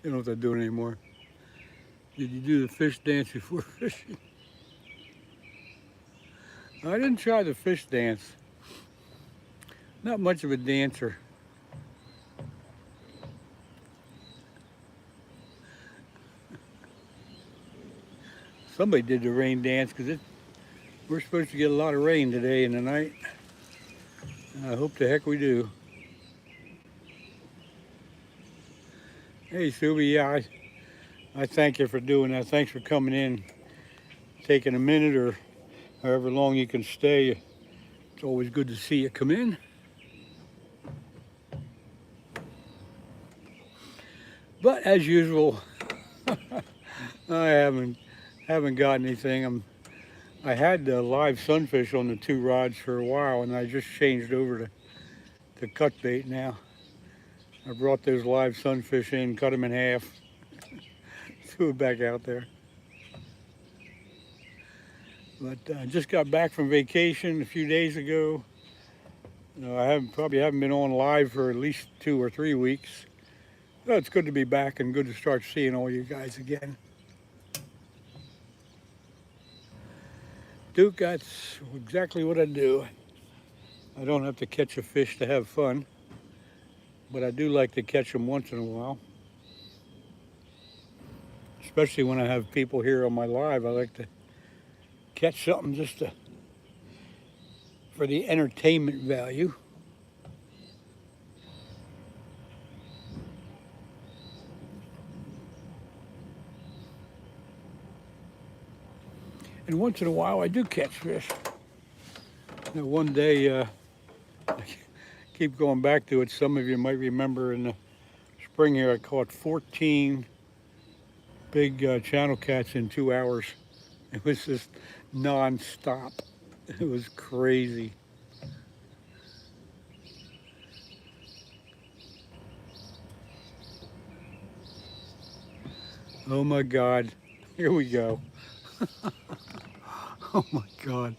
don't have to do it anymore. Did you do the fish dance before fishing? I didn't try the fish dance. Not much of a dancer. Somebody did the rain dance because we're supposed to get a lot of rain today in the night. I hope the heck we do. Hey, Subi, yeah, I thank you for doing that. Thanks for coming in, taking a minute or however long you can stay. It's always good to see you come in. But as usual, I haven't got anything. I had the live sunfish on the 2 rods for a while, and I just changed over to cut bait now. I brought those live sunfish in, cut them in half, threw it back out there. But I just got back from vacation a few days ago. I probably haven't been on live for at least 2 or 3 weeks. So it's good to be back and good to start seeing all you guys again. Duke, that's exactly what I do. I don't have to catch a fish to have fun, but I do like to catch them once in a while. Especially when I have people here on my live, I like to catch something just for the entertainment value. And once in a while, I do catch fish. One day, I keep going back to it. Some of you might remember in the spring here, I caught 14 big channel cats in 2 hours. It was just non-stop. It was crazy. Oh my God, here we go. Oh my God.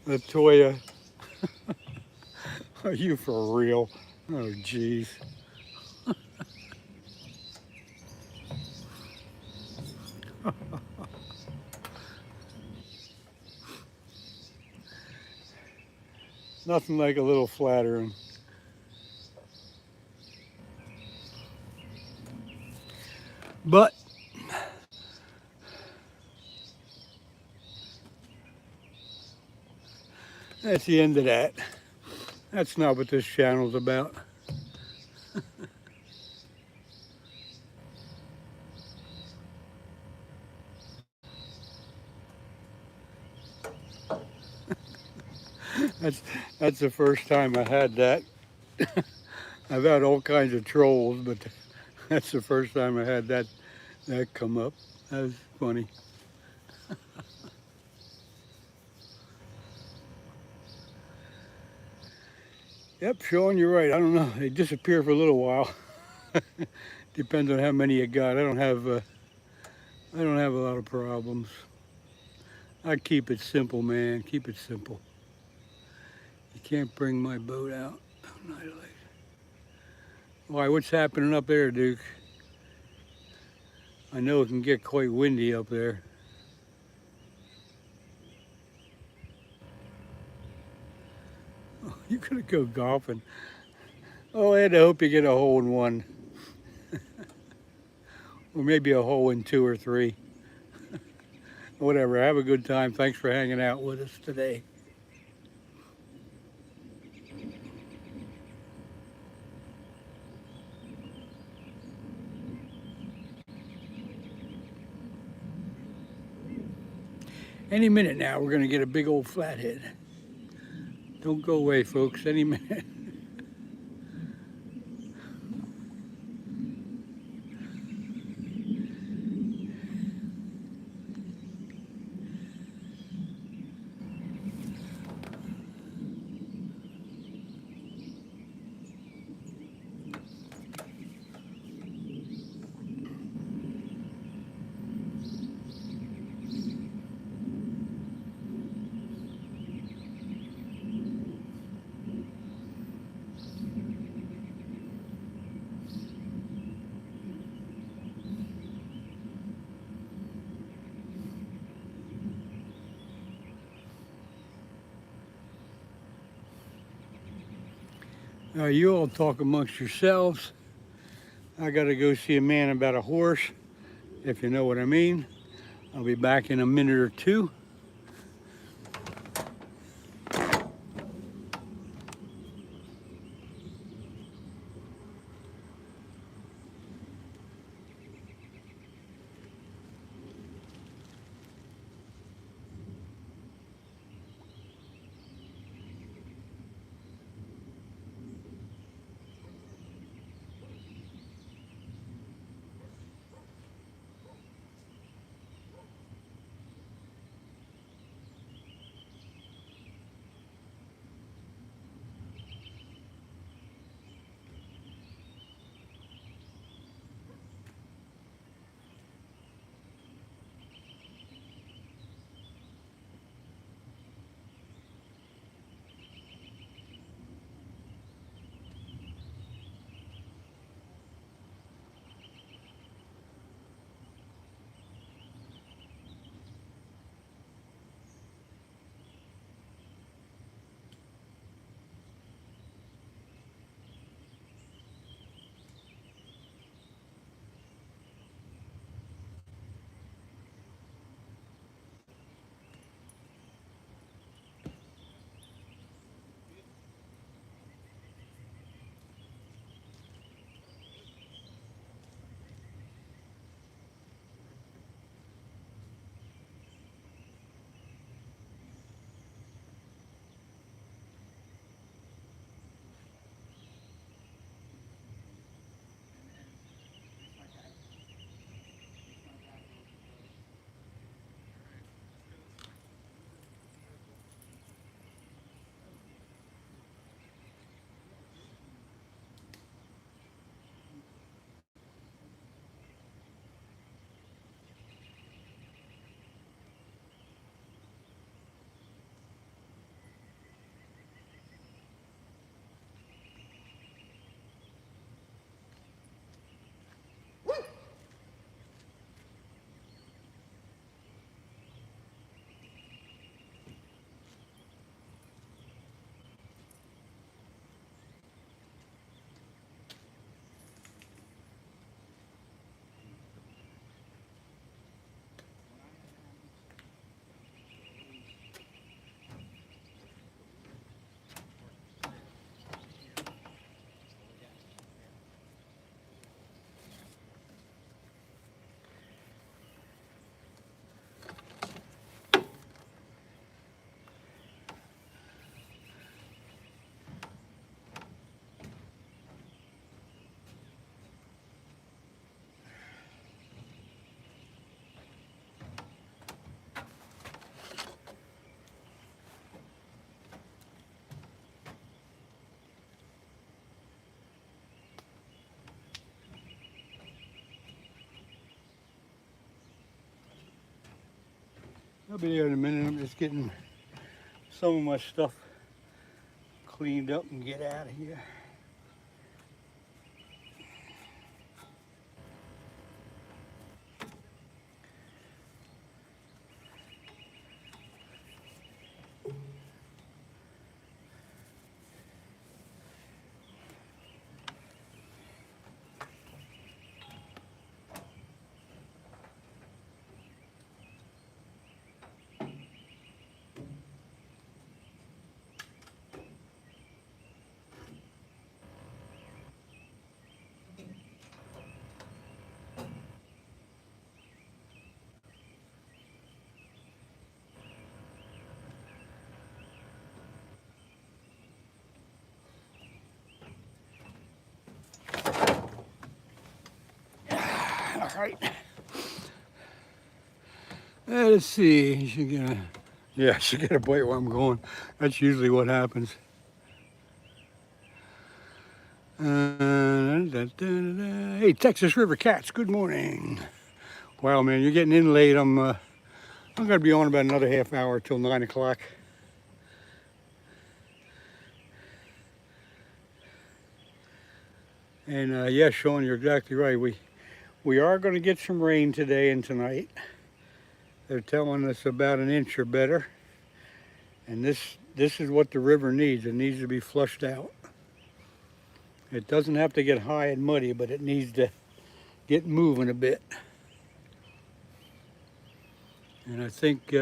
Latoya, are you for real? Oh geez. Nothing like a little flattering. But that's the end of that. That's not what this channel's about. That's the first time I had that. I've had all kinds of trolls, but that's the first time I had that come up. That was funny. Yep, Sean, you're right. I don't know. They disappear for a little while. Depends on how many you got. I don't have a lot of problems. I keep it simple, man. Keep it simple. You can't bring my boat out. Why, what's happening up there, Duke? I know it can get quite windy up there. Oh, you're gonna go golfing. Oh, I had to hope you get a hole in one. Or maybe a hole in 2 or 3. Whatever, have a good time. Thanks for hanging out with us today. Any minute now, we're gonna get a big old flathead. Don't go away, folks, any minute. You all talk amongst yourselves. I gotta go see a man about a horse, if you know what I mean. I'll be back in a minute or two. I'll be there in a minute. I'm just getting some of my stuff cleaned up and get out of here. All right. Let's see. I should get a bite where I'm going. That's usually what happens. Hey, Texas River Cats. Good morning. Wow, man, you're getting in late. I'm gonna be on about another half hour till 9 o'clock. And yes, Sean, you're exactly right. We are going to get some rain today and tonight. They're telling us about an inch or better. And this is what the river needs. It needs to be flushed out. It doesn't have to get high and muddy, but it needs to get moving a bit. And I think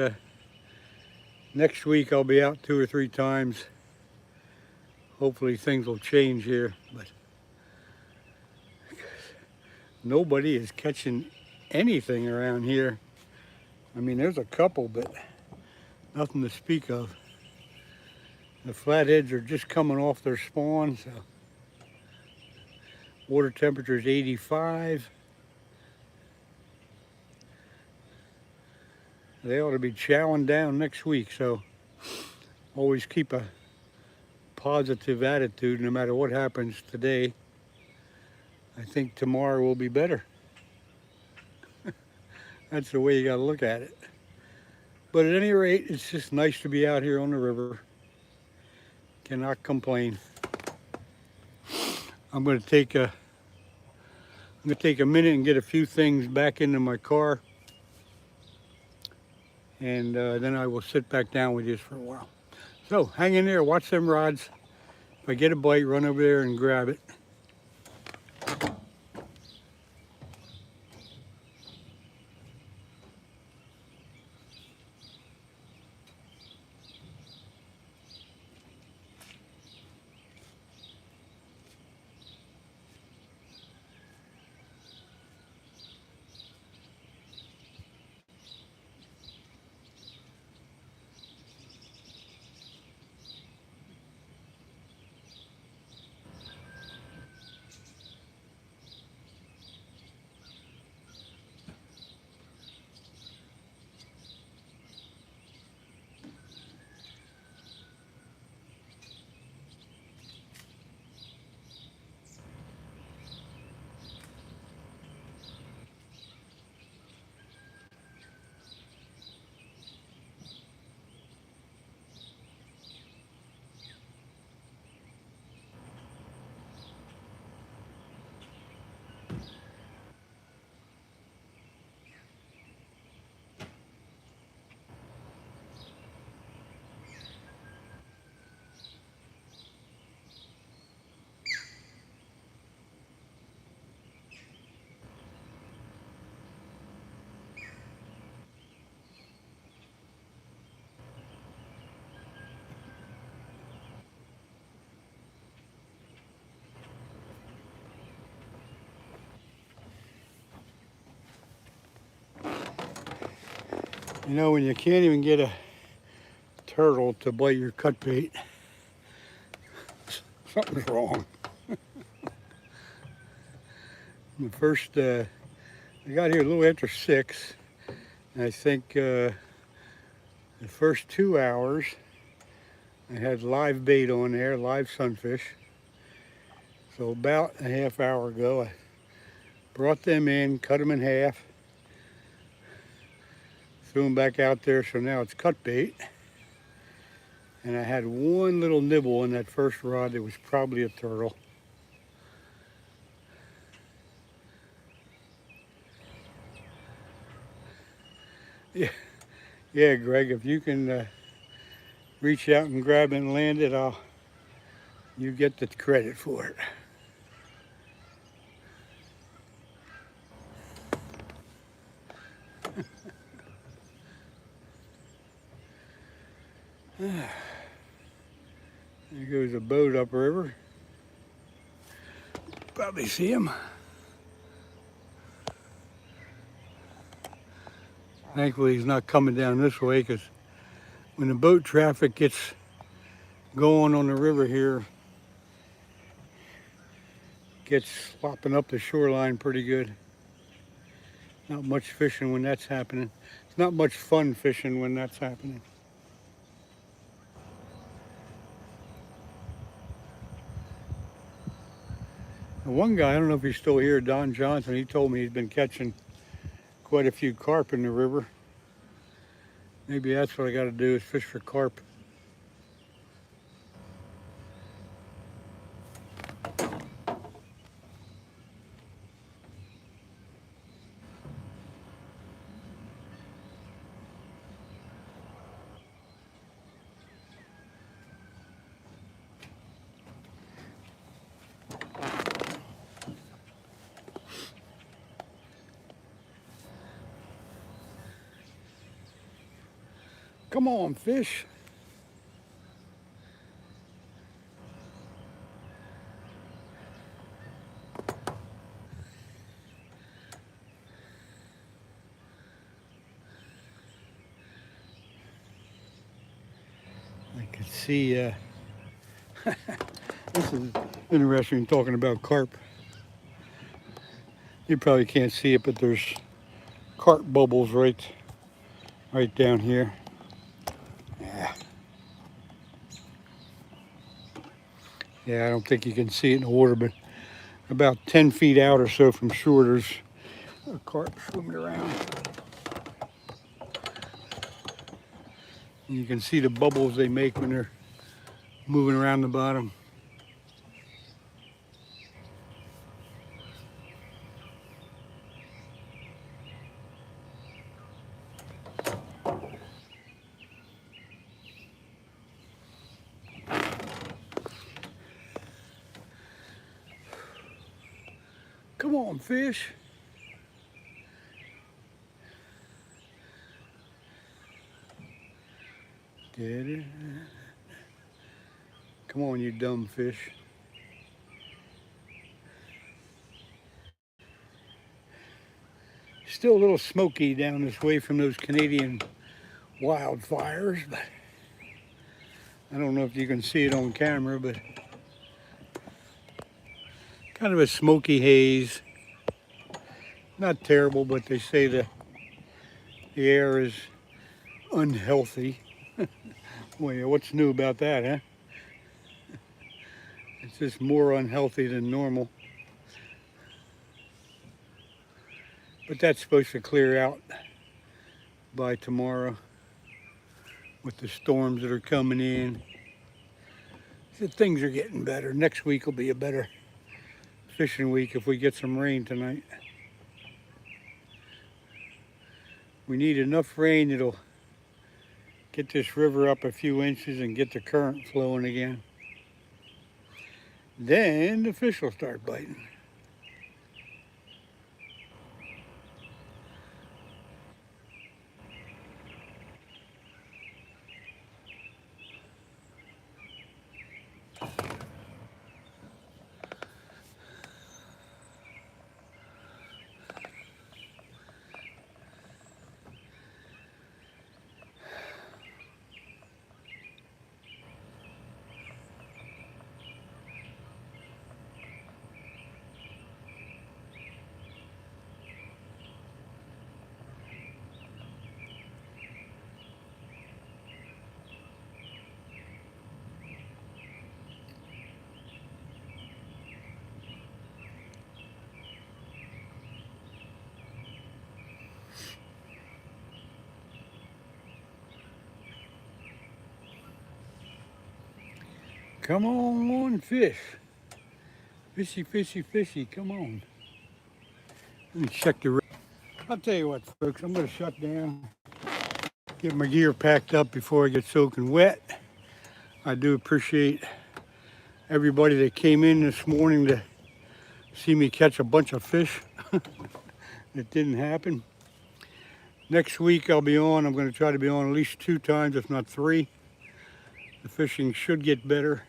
next week I'll be out 2 or 3 times. Hopefully things will change here, but nobody is catching anything around here. I mean, there's a couple, but nothing to speak of. The flatheads are just coming off their spawn, so water temperature is 85. They ought to be chowing down next week, so always keep a positive attitude no matter what happens today. I think tomorrow will be better. That's the way you got to look at it. But at any rate, it's just nice to be out here on the river. Cannot complain. I'm going to take a minute and get a few things back into my car, and then I will sit back down with you for a while. So hang in there, watch them rods. If I get a bite, run over there and grab it. You know, when you can't even get a turtle to bite your cut bait, something's wrong. The first, I got here a little after 6. And I think the first 2 hours, I had live bait on there, live sunfish. So about a half hour ago, I brought them in, cut them in half, threw them back out there, so now it's cut bait. And I had one little nibble on that first rod that was probably a turtle. Yeah, Greg, if you can reach out and grab it and land it, you get the credit for it. There goes a boat upriver. Probably see him. Thankfully he's not coming down this way, because when the boat traffic gets going on the river here, gets slopping up the shoreline pretty good. Not much fishing when that's happening. It's not much fun fishing when that's happening. And one guy, I don't know if he's still here, Don Johnson, he told me he's been catching quite a few carp in the river. Maybe that's what I got to do, is fish for carp. Come on, fish. I could see, this is interesting talking about carp. You probably can't see it, but there's carp bubbles right down here. Yeah, I don't think you can see it in the water, but about 10 feet out or so from shore, there's a carp swimming around. And you can see the bubbles they make when they're moving around the bottom. Come on, fish. Did it? Come on, you dumb fish. Still a little smoky down this way from those Canadian wildfires, but I don't know if you can see it on camera, but kind of a smoky haze. Not terrible, but they say the air is unhealthy. Well, what's new about that, huh? It's just more unhealthy than normal. But that's supposed to clear out by tomorrow with the storms that are coming in. So things are getting better. Next week will be a better fishing week if we get some rain tonight. We need enough rain that'll get this river up a few inches and get the current flowing again. Then the fish will start biting. Come on, fish. Fishy, fishy, fishy, come on. Let me check the river. I'll tell you what, folks, I'm gonna shut down, get my gear packed up before I get soaking wet. I do appreciate everybody that came in this morning to see me catch a bunch of fish. It didn't happen. Next week I'll be on. I'm going to try to be on at least 2 times, if not 3. The fishing should get better.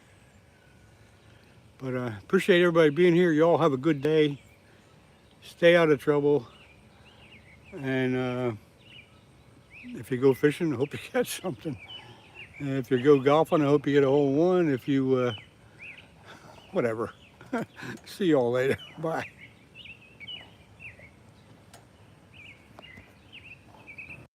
But I appreciate everybody being here. You all have a good day. Stay out of trouble. And if you go fishing, I hope you catch something. And if you go golfing, I hope you get a hole in one. If you, whatever. See y'all later. Bye.